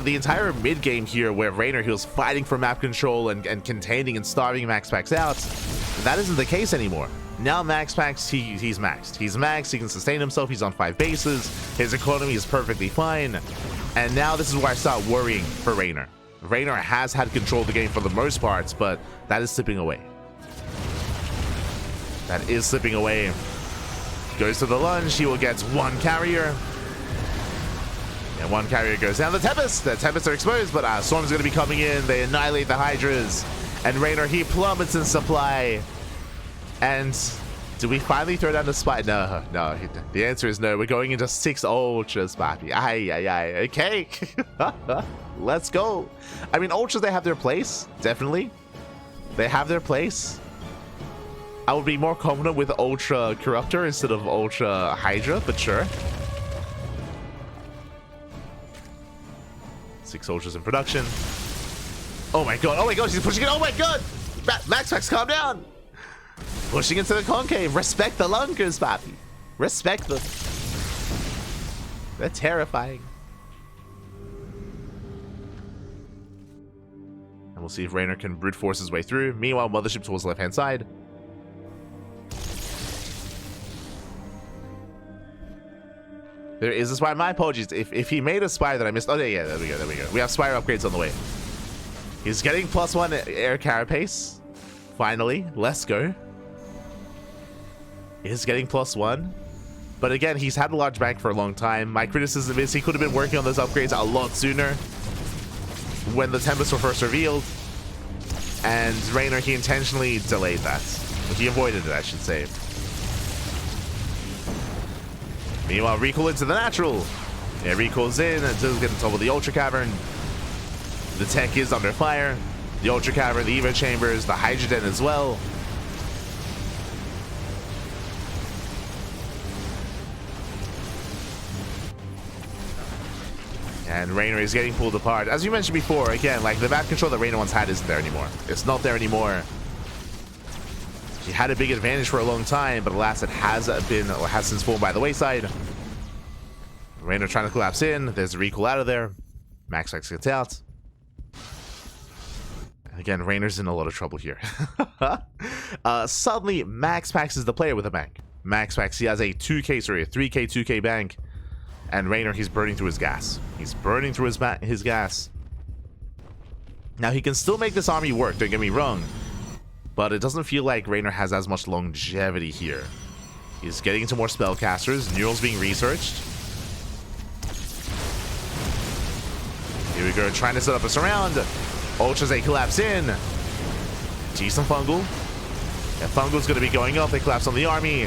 the entire mid game here, where Reynor he was fighting for map control and containing and starving MaxPax out, that isn't the case anymore. Now MaxPax, he's maxed. He's maxed, he can sustain himself, he's on 5 bases, his economy is perfectly fine, and now this is where I start worrying for Reynor. Reynor has had control of the game for the most part, but that is slipping away. That is slipping away. Goes to the lunge, he will get one carrier. And one carrier goes down. The Tempests are exposed, but Storm's going to be coming in. They annihilate the Hydras. And Reynor, he plummets in supply. And do we finally throw down the spy? No. The answer is no. We're going into 6 Ultras, papi. Aye. Okay. Let's go. I mean, Ultras, they have their place. Definitely. They have their place. I would be more confident with Ultra Corruptor instead of Ultra Hydra, but sure. 6 Ultras in production. Oh my god, he's pushing it. Oh my god! MaxPax, calm down! Pushing into the concave. Respect the lunkers, papi. Respect them. They're terrifying. And we'll see if Reynor can brute force his way through. Meanwhile, Mothership towards the left-hand side. There is a spire. My apologies. If he made a spire that I missed. Oh, yeah, there we go. We have spire upgrades on the way. He's getting +1 air carapace. Finally. Let's go. He's getting +1. But again, he's had a large bank for a long time. My criticism is he could have been working on those upgrades a lot sooner when the Tempests were first revealed. And Reynor, he intentionally delayed that. He avoided it, I should say. Meanwhile, recoil into the natural. Yeah, recoils in until it's getting top of the Ultra Cavern. The tech is under fire. The Ultra Cavern, the Evo Chambers, the Hydra Den as well. And Reynor is getting pulled apart. As you mentioned before, again, like the map control that Reynor once had isn't there anymore. It's not there anymore. He had a big advantage for a long time, but alas, it has been, or has since fallen by the wayside. Reynor trying to collapse in. There's a recoil out of there. MaxPax gets out. Again, Reynor's in a lot of trouble here. Suddenly, MaxPax is the player with a bank. MaxPax, he has a 3k 2k bank. And Reynor, he's burning through his gas. He's burning through his gas. Now, he can still make this army work, don't get me wrong. But it doesn't feel like Reynor has as much longevity here. He's getting into more spellcasters. Neural's being researched. Here we go, trying to set up a surround. Ultras, they collapse in. Decent Fungal. Yeah, Fungal's going to be going up. They collapse on the army.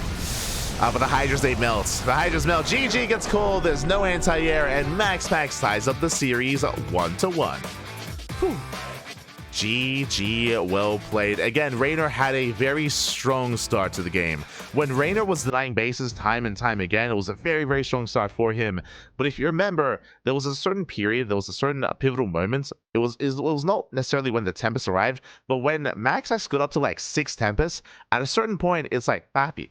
But the Hydras, they melt. The Hydras melt. GG gets cold. There's no anti-air. And MaxPax ties up the series 1-1. Whew. GG, well played. Again, Reynor had a very strong start to the game. When Reynor was denying bases time and time again, it was a very, very strong start for him. But if you remember, there was a certain period, there was a certain pivotal moment. It was not necessarily when the Tempests arrived, but when MaxPax got up to like 6 Tempests, at a certain point, it's like, papi,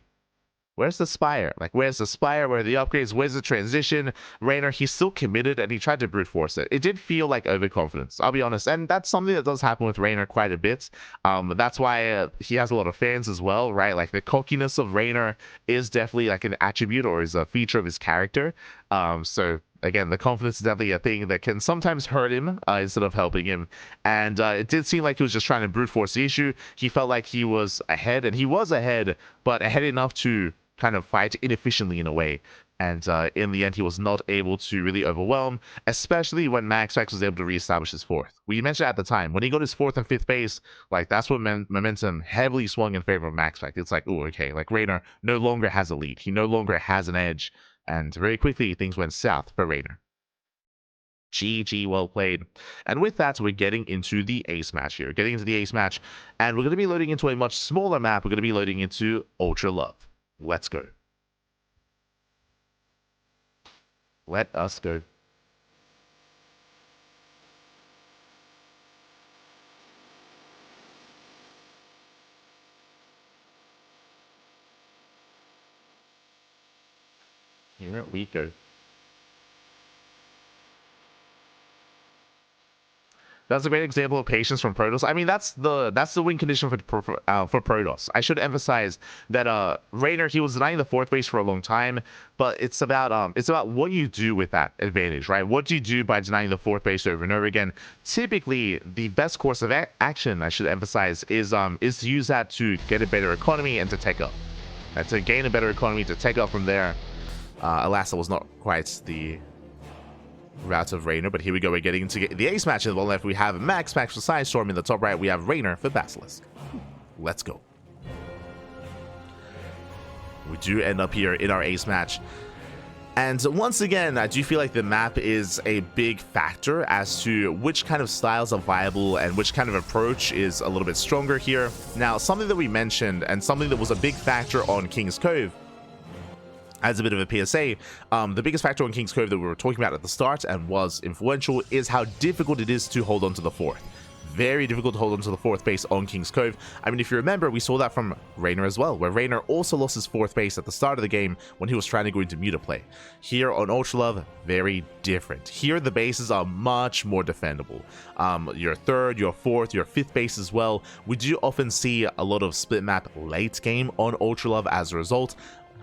Where's the Spire? Like, where's the Spire? Where are the upgrades? Where's the transition? Reynor, he's still committed, and he tried to brute force it. It did feel like overconfidence, I'll be honest. And that's something that does happen with Reynor quite a bit. That's why he has a lot of fans as well, right? Like, the cockiness of Reynor is definitely like an attribute or is a feature of his character. So again, the confidence is definitely a thing that can sometimes hurt him instead of helping him. And it did seem like he was just trying to brute force the issue. He felt like he was ahead, and he was ahead, but ahead enough to kind of fight inefficiently in a way. And in the end, he was not able to really overwhelm, especially when MaxPax was able to reestablish his fourth. We mentioned at the time, when he got his fourth and fifth base, like, that's when momentum heavily swung in favor of MaxPax. It's like, oh, okay, like, Reynor no longer has a lead. He no longer has an edge. And very quickly, things went south for Reynor. GG, well played. And with that, we're getting into the ace match here. Getting into the ace match, and we're going to be loading into a much smaller map. We're going to be loading into Ultra Love. Let's go. Let us go. Here we go. That's a great example of patience from Protoss. I mean, that's the win condition for Protoss. I should emphasize that Reynor, he was denying the fourth base for a long time, but it's about what you do with that advantage, right? What do you do by denying the fourth base over and over again? Typically, the best course of action, I should emphasize, is to use that to get a better economy and to take up, and to gain a better economy to take up from there. Alas, that was not quite the route of Reynor, but here we go. We're getting into the ace match. In the bottom left, we have MaxPax for Sidestorm. In the top right, we have Reynor for Basilisk. Let's go. We do end up here in our ace match. And once again, I do feel like the map is a big factor as to which kind of styles are viable and which kind of approach is a little bit stronger here. Now, something that we mentioned and something that was a big factor on King's Cove, as a bit of a PSA, the biggest factor on King's Cove that we were talking about at the start and was influential is how difficult it is to hold on to the fourth. Very difficult to hold on to the fourth base on King's Cove. I mean, if you remember, we saw that from Reynor as well, where Reynor also lost his fourth base at the start of the game when he was trying to go into Mutaplay. Here on Ultra Love, very different. Here, the bases are much more defendable. Your third, your fourth, your fifth base as well. We do often see a lot of split map late game on Ultra Love as a result,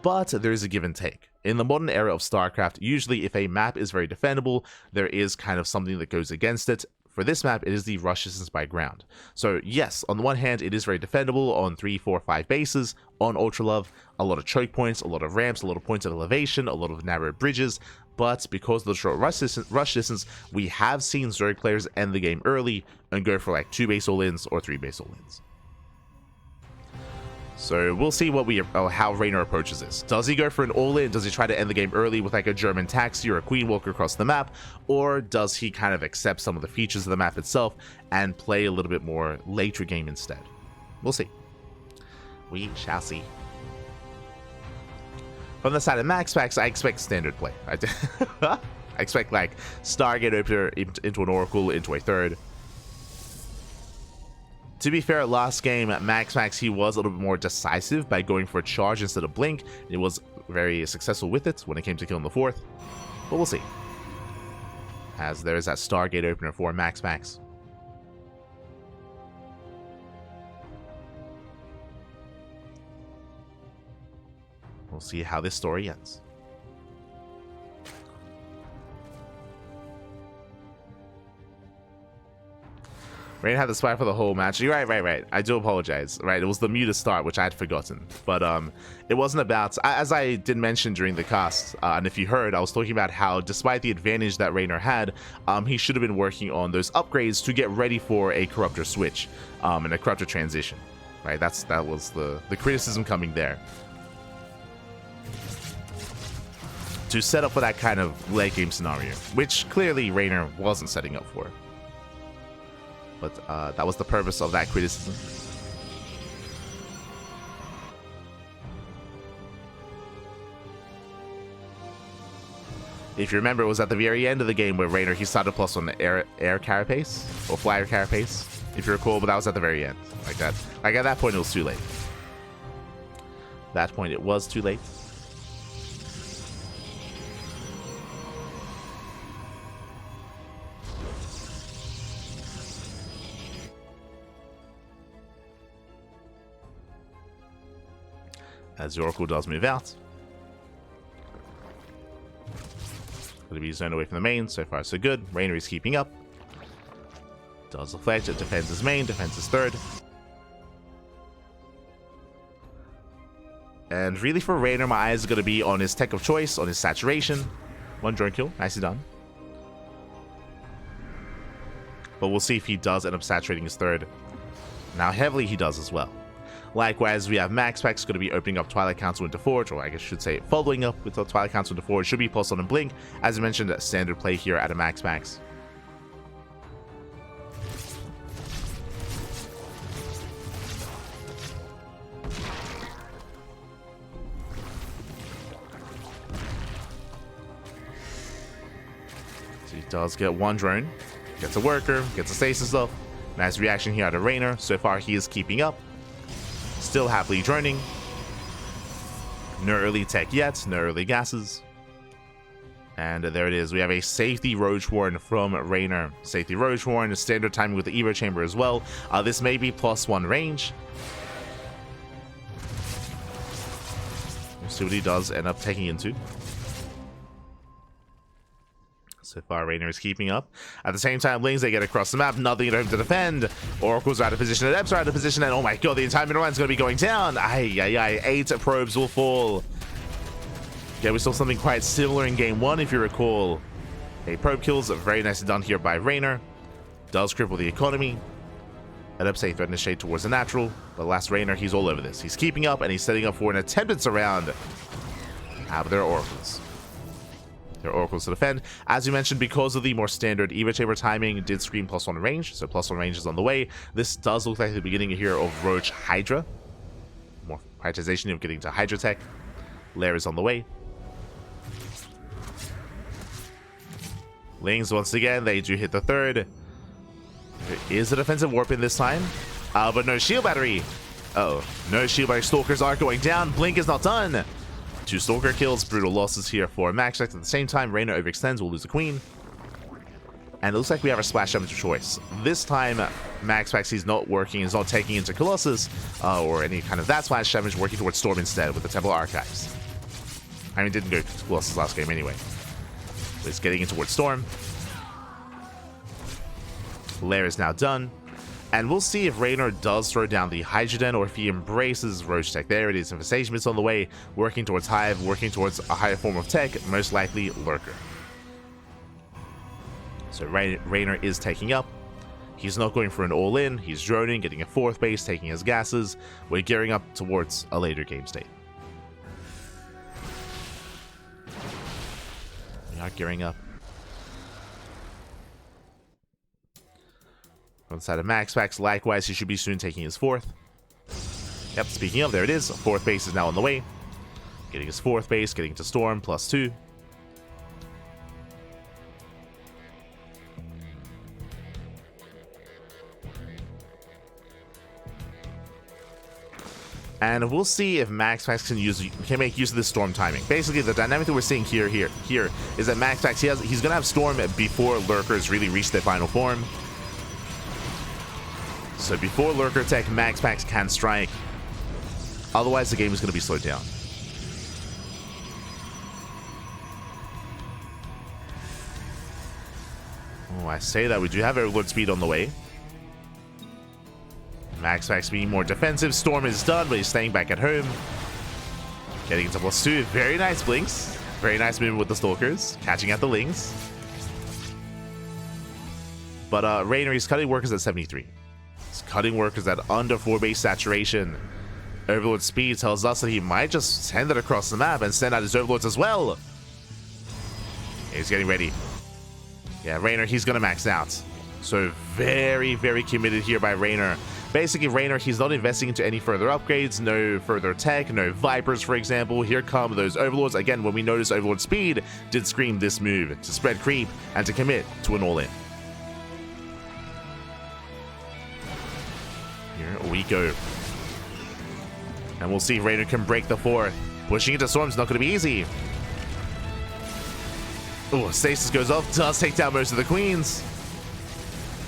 but there is a give and take. In the modern era of StarCraft, usually if a map is very defendable, there is kind of something that goes against it. For this map, it is the rush distance by ground. So yes, on the one hand, it is very defendable on 3, 4, 5 bases. On Ultra Love, a lot of choke points, a lot of ramps, a lot of points of elevation, a lot of narrow bridges. But because of the short rush distance, we have seen Zerg players end the game early and go for like 2 base all-ins or 3 base all-ins. So we'll see how Reynor approaches this. Does he go for an all-in? Does he try to end the game early with like a German taxi or a Queen Walker across the map? Or does he kind of accept some of the features of the map itself and play a little bit more later game instead? We'll see. We shall see. From the side of MaxPax, I expect standard play. I expect like Stargate Opener into an Oracle into a third. To be fair, last game at MaxPax, he was a little bit more decisive by going for a charge instead of blink. He was very successful with it when it came to killing the fourth, but we'll see. As there is that Stargate Opener for MaxPax. We'll see how this story ends. Reynor had the spy for the whole match. You're right. I do apologize. Right, it was the muted start, which I had forgotten. But it wasn't about, as I did mention during the cast, and if you heard, I was talking about how despite the advantage that Reynor had, he should have been working on those upgrades to get ready for a Corruptor switch and a Corruptor transition. Right, that was the criticism coming there. To set up for that kind of late game scenario, which clearly Reynor wasn't setting up for. But that was the purpose of that criticism. If you remember, it was at the very end of the game where Reynor, he started plus on the air carapace, or flyer carapace, if you recall, but that was at the very end. Like at that point, it was too late. that point, it was too late. As the Oracle does move out. Going to be zoned away from the main. So far, so good. Reynor is keeping up. Does deflect. It defends his main. Defends his third. And really for Reynor, my eyes are going to be on his tech of choice, on his saturation. One drone kill. Nicely done. But we'll see if he does end up saturating his third. Now, heavily he does as well. Likewise, we have MaxPax going to be opening up Twilight Council into Forge, or I guess I should say following up with the Twilight Council into Forge. Should be Pulse on and Blink. As I mentioned, standard play here at a MaxPax. So he does get one drone, gets a worker, gets a stasis stuff. Nice reaction here out of Reynor. So far, he is keeping up. Still happily droning. No early tech yet, no early gases. And there it is. We have a safety Roach Warren from Reynor. Safety Roach Warren, standard timing with the Evo Chamber as well. This may be +1 range. We'll see what he does end up taking into. So far, Reynor is keeping up. At the same time, Lings, they get across the map. Nothing at home to defend. Oracle's out of position. Adepts are out of position. And oh my god, the entire middle line's going to be going down. Ay, ay, ay. 8 probes will fall. Yeah, we saw something quite similar in game 1, if you recall. A probe kills. Very nicely done here by Reynor. Does cripple the economy. Adepts say threaten to shade towards the natural. But last Reynor, he's all over this. He's keeping up, and he's setting up for an attempted surround. But there are Oracles. There are Oracles to defend. As you mentioned, because of the more standard Evo Chamber timing, did scream +1 range, so +1 range is on the way. This does look like the beginning here of Roach Hydra. More prioritization of getting to Hydra tech. Lair is on the way. Lings, once again, they do hit the third. There is a defensive warp in this time, but no shield battery. Uh-oh, no shield battery. Stalkers are going down. Blink is not done. 2 Stalker kills, brutal losses here for MaxPax. At the same time, Reynor overextends, will lose the Queen. And it looks like we have a splash damage of choice. This time, MaxPax, he's not working, he's not taking into Colossus, or any kind of that splash damage, working towards Storm instead with the Temple Archives. I mean, didn't go to Colossus last game anyway. But he's getting in towards Storm. Lair is now done. And we'll see if Reynor does throw down the Hydrogen or if he embraces Roach Tech. There it is. Infestation Mist on the way, working towards Hive, working towards a higher form of tech, most likely Lurker. So Reynor is taking up. He's not going for an all-in. He's droning, getting a 4th base, taking his gases. We're gearing up towards a later game state. We are gearing up. On the side of MaxPax, likewise, he should be soon taking his 4th. Yep, speaking of, there it is. 4th base is now on the way. Getting his 4th base, getting to Storm, +2. And we'll see if MaxPax can make use of this Storm timing. Basically, the dynamic that we're seeing here is that MaxPax, he's going to have Storm before Lurkers really reach their final form. So before Lurker Tech, MaxPax can strike. Otherwise, the game is going to be slowed down. Oh, I say that. We do have Overlord Speed on the way. MaxPax being more defensive. Storm is done, but he's staying back at home. Getting into +2. Very nice blinks. Very nice movement with the Stalkers. Catching at the Lings. But Reynor, he's cutting workers at 73. Cutting workers at under 4 base saturation. Overlord Speed tells us that he might just send it across the map and send out his Overlords as well. He's getting ready. Yeah, Reynor, he's going to max out. So very, very committed here by Reynor. Basically, Reynor, he's not investing into any further upgrades, no further tech, no Vipers, for example. Here come those Overlords. Again, when we notice Overlord Speed did scream this move to spread creep and to commit to an all-in. Here we go. And we'll see if Reynor can break the 4. Pushing into Storm's not going to be easy. Oh, Stasis goes off. Does take down most of the Queens.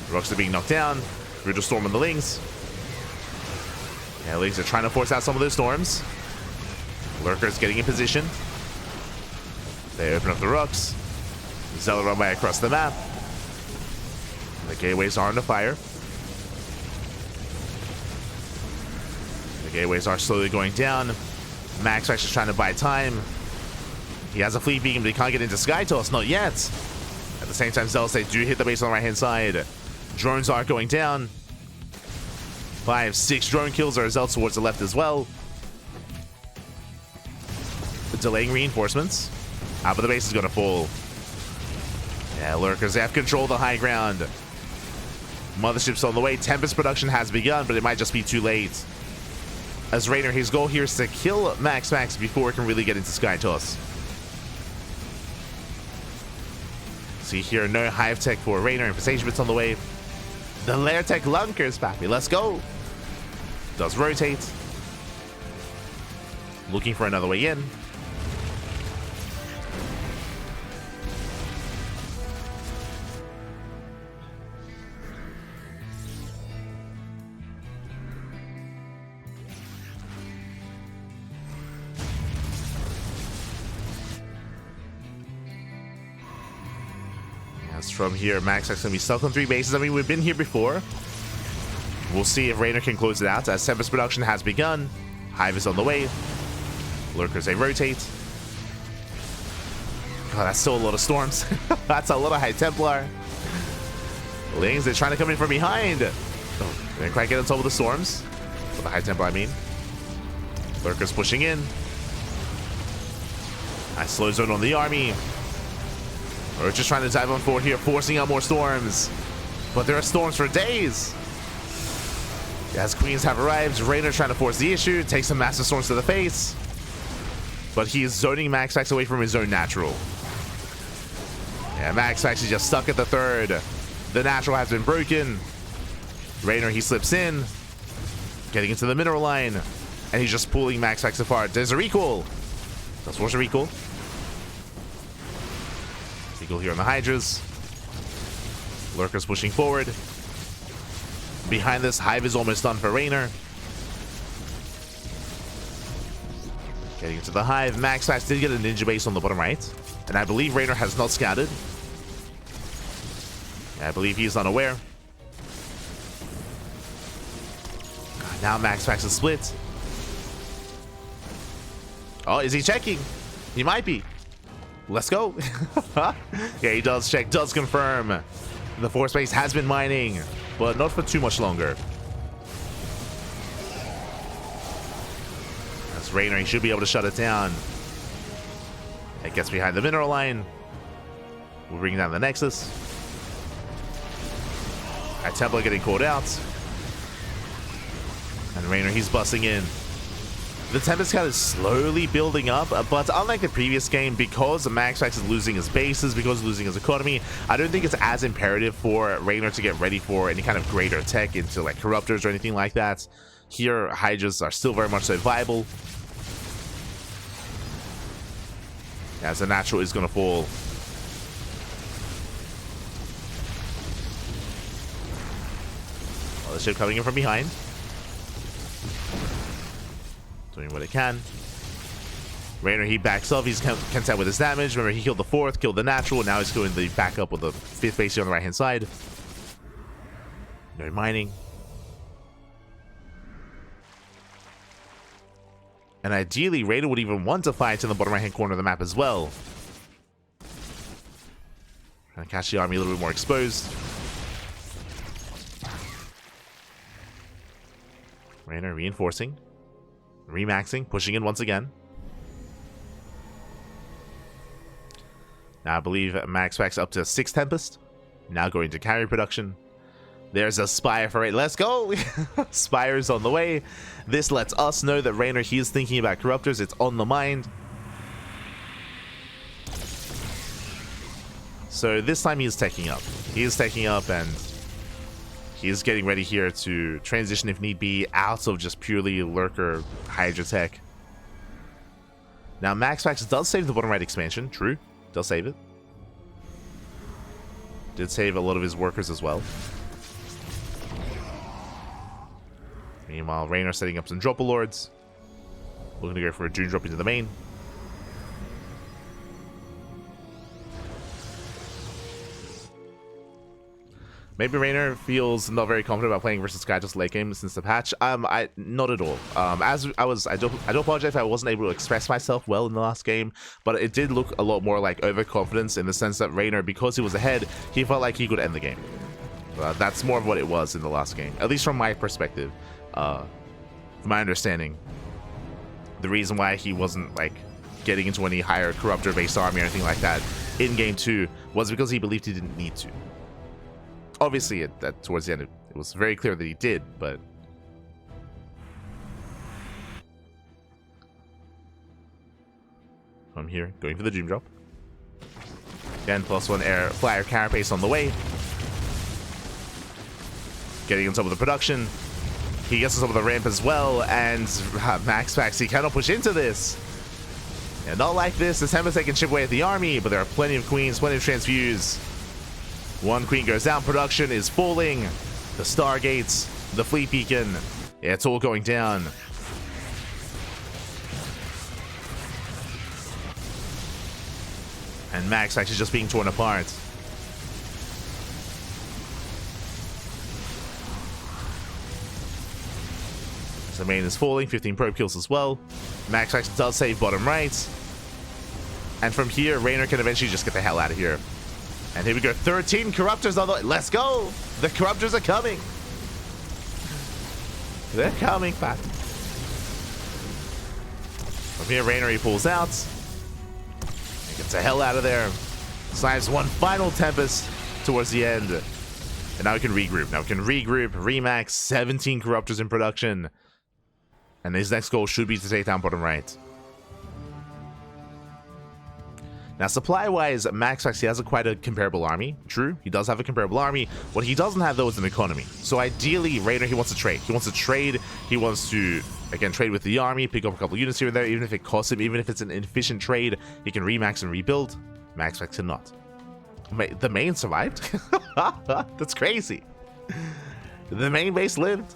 Rocks are being knocked down. Brutal Storm on the Lings. Yeah, Lings are trying to force out some of those Storms. Lurker's getting in position. They open up the Rocks. Zealot run by across the map. The gateways are under fire. The gateways are slowly going down. MaxPax is trying to buy time. He has a fleet beacon, but he can't get into SkyToss. Not yet. At the same time, Zealots, they do hit the base on the right-hand side. Drones are going down. 5, 6 drone kills are Zealots towards the left as well. Delaying reinforcements. But the base is going to fall. Yeah, Lurkers, they have control of the high ground. Mothership's on the way. Tempest production has begun, but it might just be too late. As Reynor, his goal here is to kill MaxPax before it can really get into SkyToss. See here, no Hive Tech for Reynor. Infestation Bit's on the way. The Lair Tech Lunkers, Pappy. Let's go. Does rotate. Looking for another way in. From here, MaxPax gonna be stuck on 3 bases. I mean, we've been here before. We'll see if Reynor can close it out as Tempest production has begun. Hive is on the way. Lurkers, they rotate. God, that's still a lot of Storms. That's a lot of High Templar. Lings, they're trying to come in from behind. Oh, they didn't quite get on top of the Storms. With the High Templar, I mean. Lurkers pushing in. Nice slow zone on the army. We're just trying to dive on forward here, forcing out more Storms. But there are Storms for days. As Queens have arrived, Reynor trying to force the issue, takes some massive Storms to the face. But he is zoning MaxPax away from his own natural. Yeah, MaxPax is just stuck at the 3rd. The natural has been broken. Reynor, he slips in. Getting into the mineral line. And he's just pulling MaxPax apart. There's a recall. Let's force a recall. Here on the Hydras. Lurkers pushing forward. Behind this, Hive is almost done for Reynor. Getting into the Hive. MaxPax did get a ninja base on the bottom right. And I believe Reynor has not scouted. I believe he's unaware. Now MaxPax is split. Oh, is he checking? He might be. Let's go. Yeah, he does check, does confirm. The force base has been mining, but not for too much longer. That's Reynor, he should be able to shut it down. It gets behind the mineral line. We'll bring down the Nexus. Our Templar getting caught out. And Reynor, he's busting in. The Tempest count is slowly building up, but unlike the previous game, because MaxPax is losing his bases, because losing his economy, I don't think it's as imperative for Reynor to get ready for any kind of greater tech into like Corruptors or anything like that. Here, Hydras are still very much so viable. As the natural is going to fall. Oh, the ship coming in from behind. Doing what it can. Reynor, he backs up. He's content with his damage. Remember, he killed the 4th, killed the natural. Now he's going the backup with the 5th base here on the right hand side. No mining. And ideally, Reynor would even want to fight in the bottom right hand corner of the map as well. Trying to catch the army a little bit more exposed. Reynor reinforcing. Remaxing, pushing in once again. Now I believe MaxPax up to 6 Tempest. Now going to carry production. There's a Spire for it. Let's go! Spire's on the way. This lets us know that Reynor, he is thinking about Corruptors. It's on the mind. So this time he is taking up. He is taking up and He's getting ready here to transition, if need be, out of just purely Lurker Hydra tech. Now, MaxPax does save the bottom right expansion. True. Does save it. Did save a lot of his workers as well. Meanwhile, Reynor setting up some Dropper Lords. Looking to go for a Dune Drop into the main. Maybe Reynor feels not very confident about playing versus Sky just late game since the patch. Not at all. I do apologize if I wasn't able to express myself well in the last game, but it did look a lot more like overconfidence in the sense that Reynor, because he was ahead, he felt like he could end the game. That's more of what it was in the last game, at least from my perspective. From my understanding, the reason why he wasn't like getting into any higher Corruptor-based army or anything like that in Game 2 was because he believed he didn't need to. Obviously, towards the end, it was very clear that he did, but... From here, going for the Doom Drop. Again, +1 air flyer carapace on the way. Getting on top of the production. He gets on top of the ramp as well, and MaxPax, he cannot push into this. Yeah, not like this. The Tempest can chip away at the army, but there are plenty of queens, plenty of transfuse. One queen goes down, production is falling. The Stargates, the Fleet Beacon, yeah, it's all going down. And MaxPax is just being torn apart. The main is falling, 15 probe kills as well. MaxPax does save bottom right. And from here, Reynor can eventually just get the hell out of here. And here we go, 13 Corruptors on the way. Let's go! The Corruptors are coming! They're coming, Pat. From here, Reynor, he pulls out. He gets the hell out of there. Snipes one final Tempest towards the end. And now we can regroup. Now we can regroup, remax, 17 Corruptors in production. And his next goal should be to take down bottom right. Now, supply-wise, MaxPax, he has quite a comparable army. True, he does have a comparable army. What he doesn't have, though, is an economy. So ideally, Reynor, he wants to trade. He wants to trade. He wants to, again, trade with the army, pick up a couple units here and there, even if it costs him, even if it's an inefficient trade, he can remax and rebuild. MaxPax cannot. The main survived? That's crazy. The main base lived.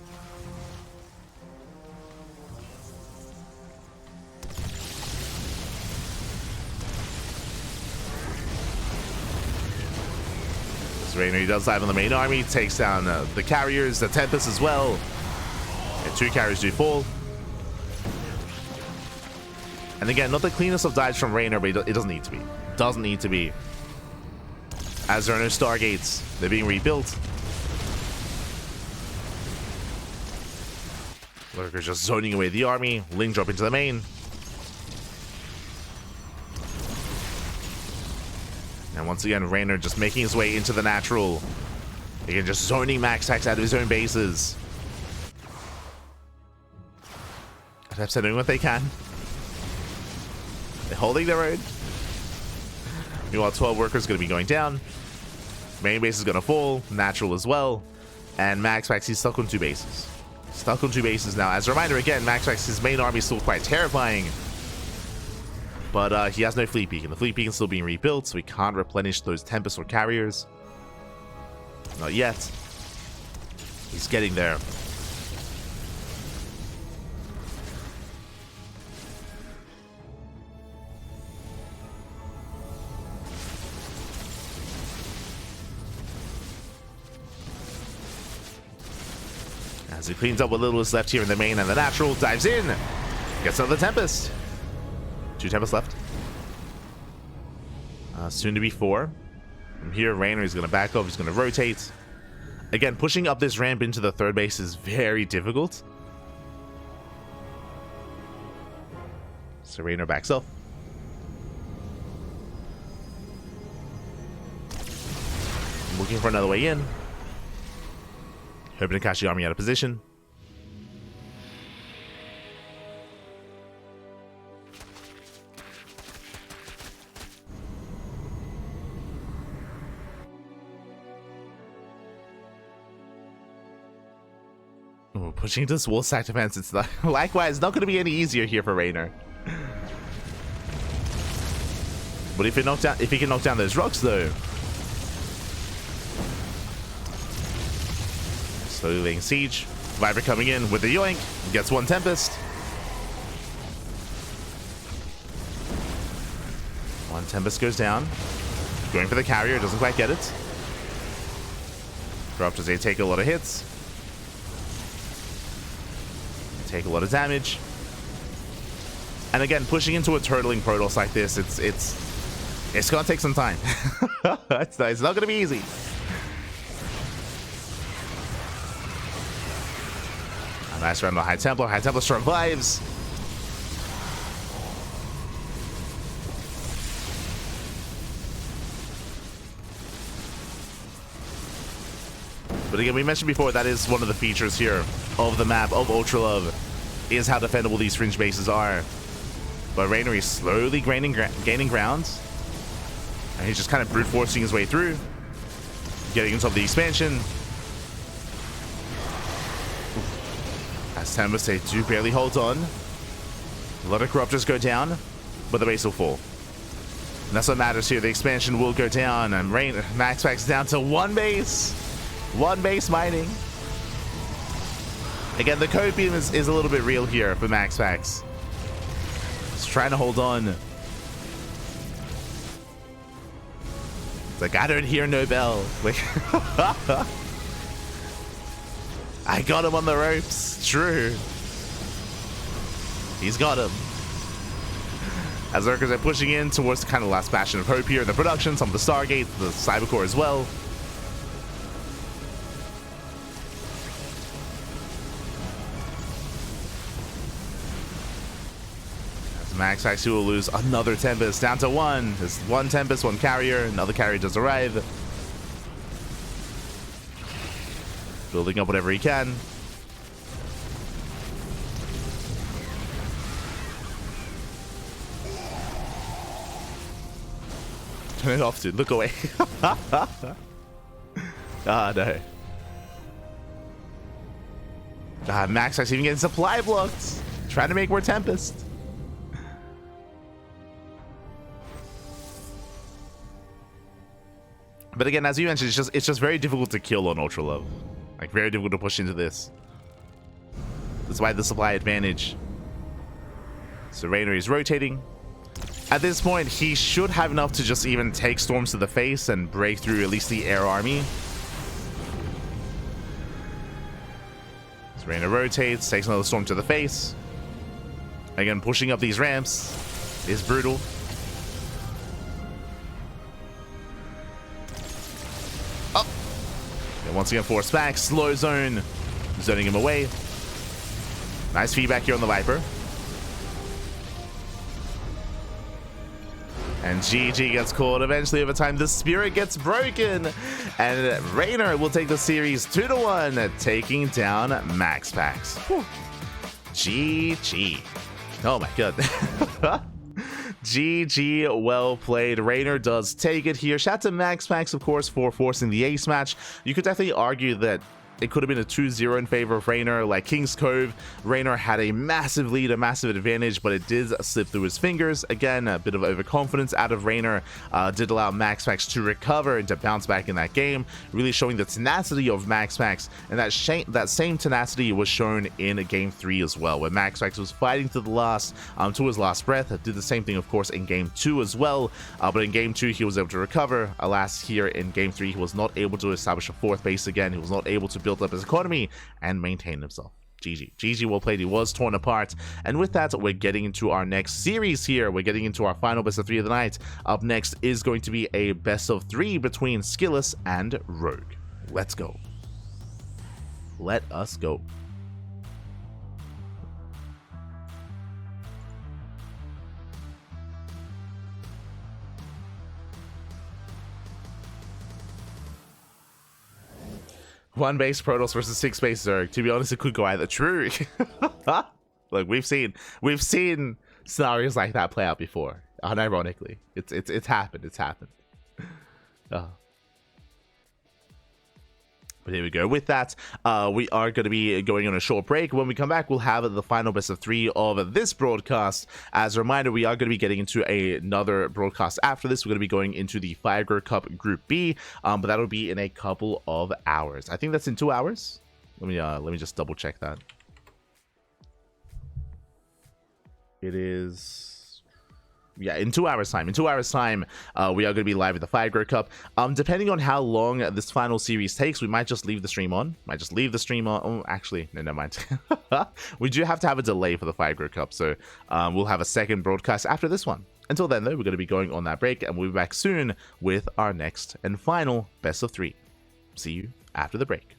Reynor, he does dive on the main army, takes down the carriers, the Tempest as well. And 2 carriers do fall. And again, not the cleanest of dives from Reynor, but it doesn't need to be. Doesn't need to be. As there are no Stargates, they're being rebuilt. Lurker's just zoning away the army. Link drop into the main. And once again, Reynor just making his way into the natural. Again, just zoning MaxPax out of his own bases. They're doing what they can. They're holding their own. Meanwhile, 12 workers going to be going down. Main base is going to fall. Natural as well. And MaxPax, he's stuck on 2 bases. Stuck on 2 bases now. As a reminder, again, MaxPax, his main army is still quite terrifying. But he has no Fleet Beacon. The Fleet Beacon is still being rebuilt, so he can't replenish those Tempest or carriers. Not yet. He's getting there. As he cleans up what little is left here in the main and the natural, dives in, gets another Tempest. 2 Tempests left. Soon to be 4. From here, Reynor is going to back off. He's going to rotate. Again, pushing up this ramp into the 3rd base is very difficult. So Reynor backs off. Looking for another way in. Hoping to catch the army out of position. Oh, pushing this wall stack defense, it's not, likewise not going to be any easier here for Reynor. But if he can knock down those rocks though. Slowly laying siege. Viper coming in with the yoink. Gets one Tempest. One Tempest goes down. Going for the carrier, doesn't quite get it. Drop as they take a lot of hits. Take a lot of damage. And again, pushing into a turtling Protoss like this, it's gonna take some time. It's not gonna be easy. A nice round of High Templar. High Templar survives. But again, we mentioned before, that is one of the features here of the map of Ultralove, is how defendable these fringe bases are. But Reynor is slowly gaining ground. And he's just kind of brute forcing his way through. Getting into the expansion. As Tempest, they do barely hold on. A lot of Corruptors go down, but the base will fall. And that's what matters here. The expansion will go down, and MaxPax down to one base. One base mining. Again, the code beam is a little bit real here for MaxPax. He's trying to hold on. It's like, I don't hear no bell. Like, I got him on the ropes. True. He's got him. As Zerkers are pushing in towards the kind of last bastion of hope here. The production, some of the Stargate, the Cybercore as well. MaxPax will lose another Tempest, down to one. There's one Tempest, one carrier. Another carrier does arrive. Building up whatever he can. Turn it off, dude. Look away. Ah, no. MaxPax even getting supply blocked. Trying to make more Tempest. But again, as you mentioned, it's just very difficult to kill on Ultralove. Like, very difficult to push into this. That's why the supply advantage. So Reynor is rotating. At this point, he should have enough to just even take storms to the face and break through at least the air army. So Reynor rotates, takes another storm to the face. Again, pushing up these ramps is brutal. Once again, force back, slow zone, zoning him away. Nice feedback here on the Viper. And GG gets caught. Eventually, over time, the Spirit gets broken. And Reynor will take the series 2-1, taking down MaxPax. Whew. GG. Oh my god. GG, well played. Reynor does take it here. Shout out to MaxPax, of course, for forcing the ace match. You could definitely argue that it could have been a 2-0 in favor of Reynor. Like King's Cove, Reynor had a massive lead, a massive advantage, but it did slip through his fingers. Again, a bit of overconfidence out of Reynor did allow MaxPax to recover and to bounce back in that game, really showing the tenacity of MaxPax, and that same tenacity was shown in Game 3 as well, where MaxPax was fighting to the last, to his last breath. Did the same thing, of course, in Game 2 as well, but in Game 2 he was able to recover. Alas, here in Game 3 he was not able to establish a fourth base again. He was not able to build up his economy and maintain himself. GG, well played. He was torn apart. And with that, we're getting into our next series here. We're getting into our final best of 3 of the night. Up next is going to be a best of 3 between Skillous and Rogue. Let's go. Let us go. One base Protoss versus 6 base Zerg. To be honest, it could go either. True. Look, we've seen scenarios like that play out before. Unironically, it's happened. It's happened. But here we go. With that, we are going to be going on a short break. When we come back, we'll have the final best of 3 of this broadcast. As a reminder, we are going to be getting into another broadcast after this. We're going to be going into the Firegrow Cup Group B, but that'll be in a couple of hours. I think that's in 2 hours. Let me just double check that. It is... yeah, in 2 hours time. In 2 hours time, we are going to be live at the Firegrow Cup. Depending on how long this final series takes, we might just leave the stream on. Oh, actually, no, never mind. We do have to have a delay for the Firegrow Cup, so we'll have a second broadcast after this one. Until then, though, we're going to be going on that break, and we'll be back soon with our next and final best of 3. See you after the break.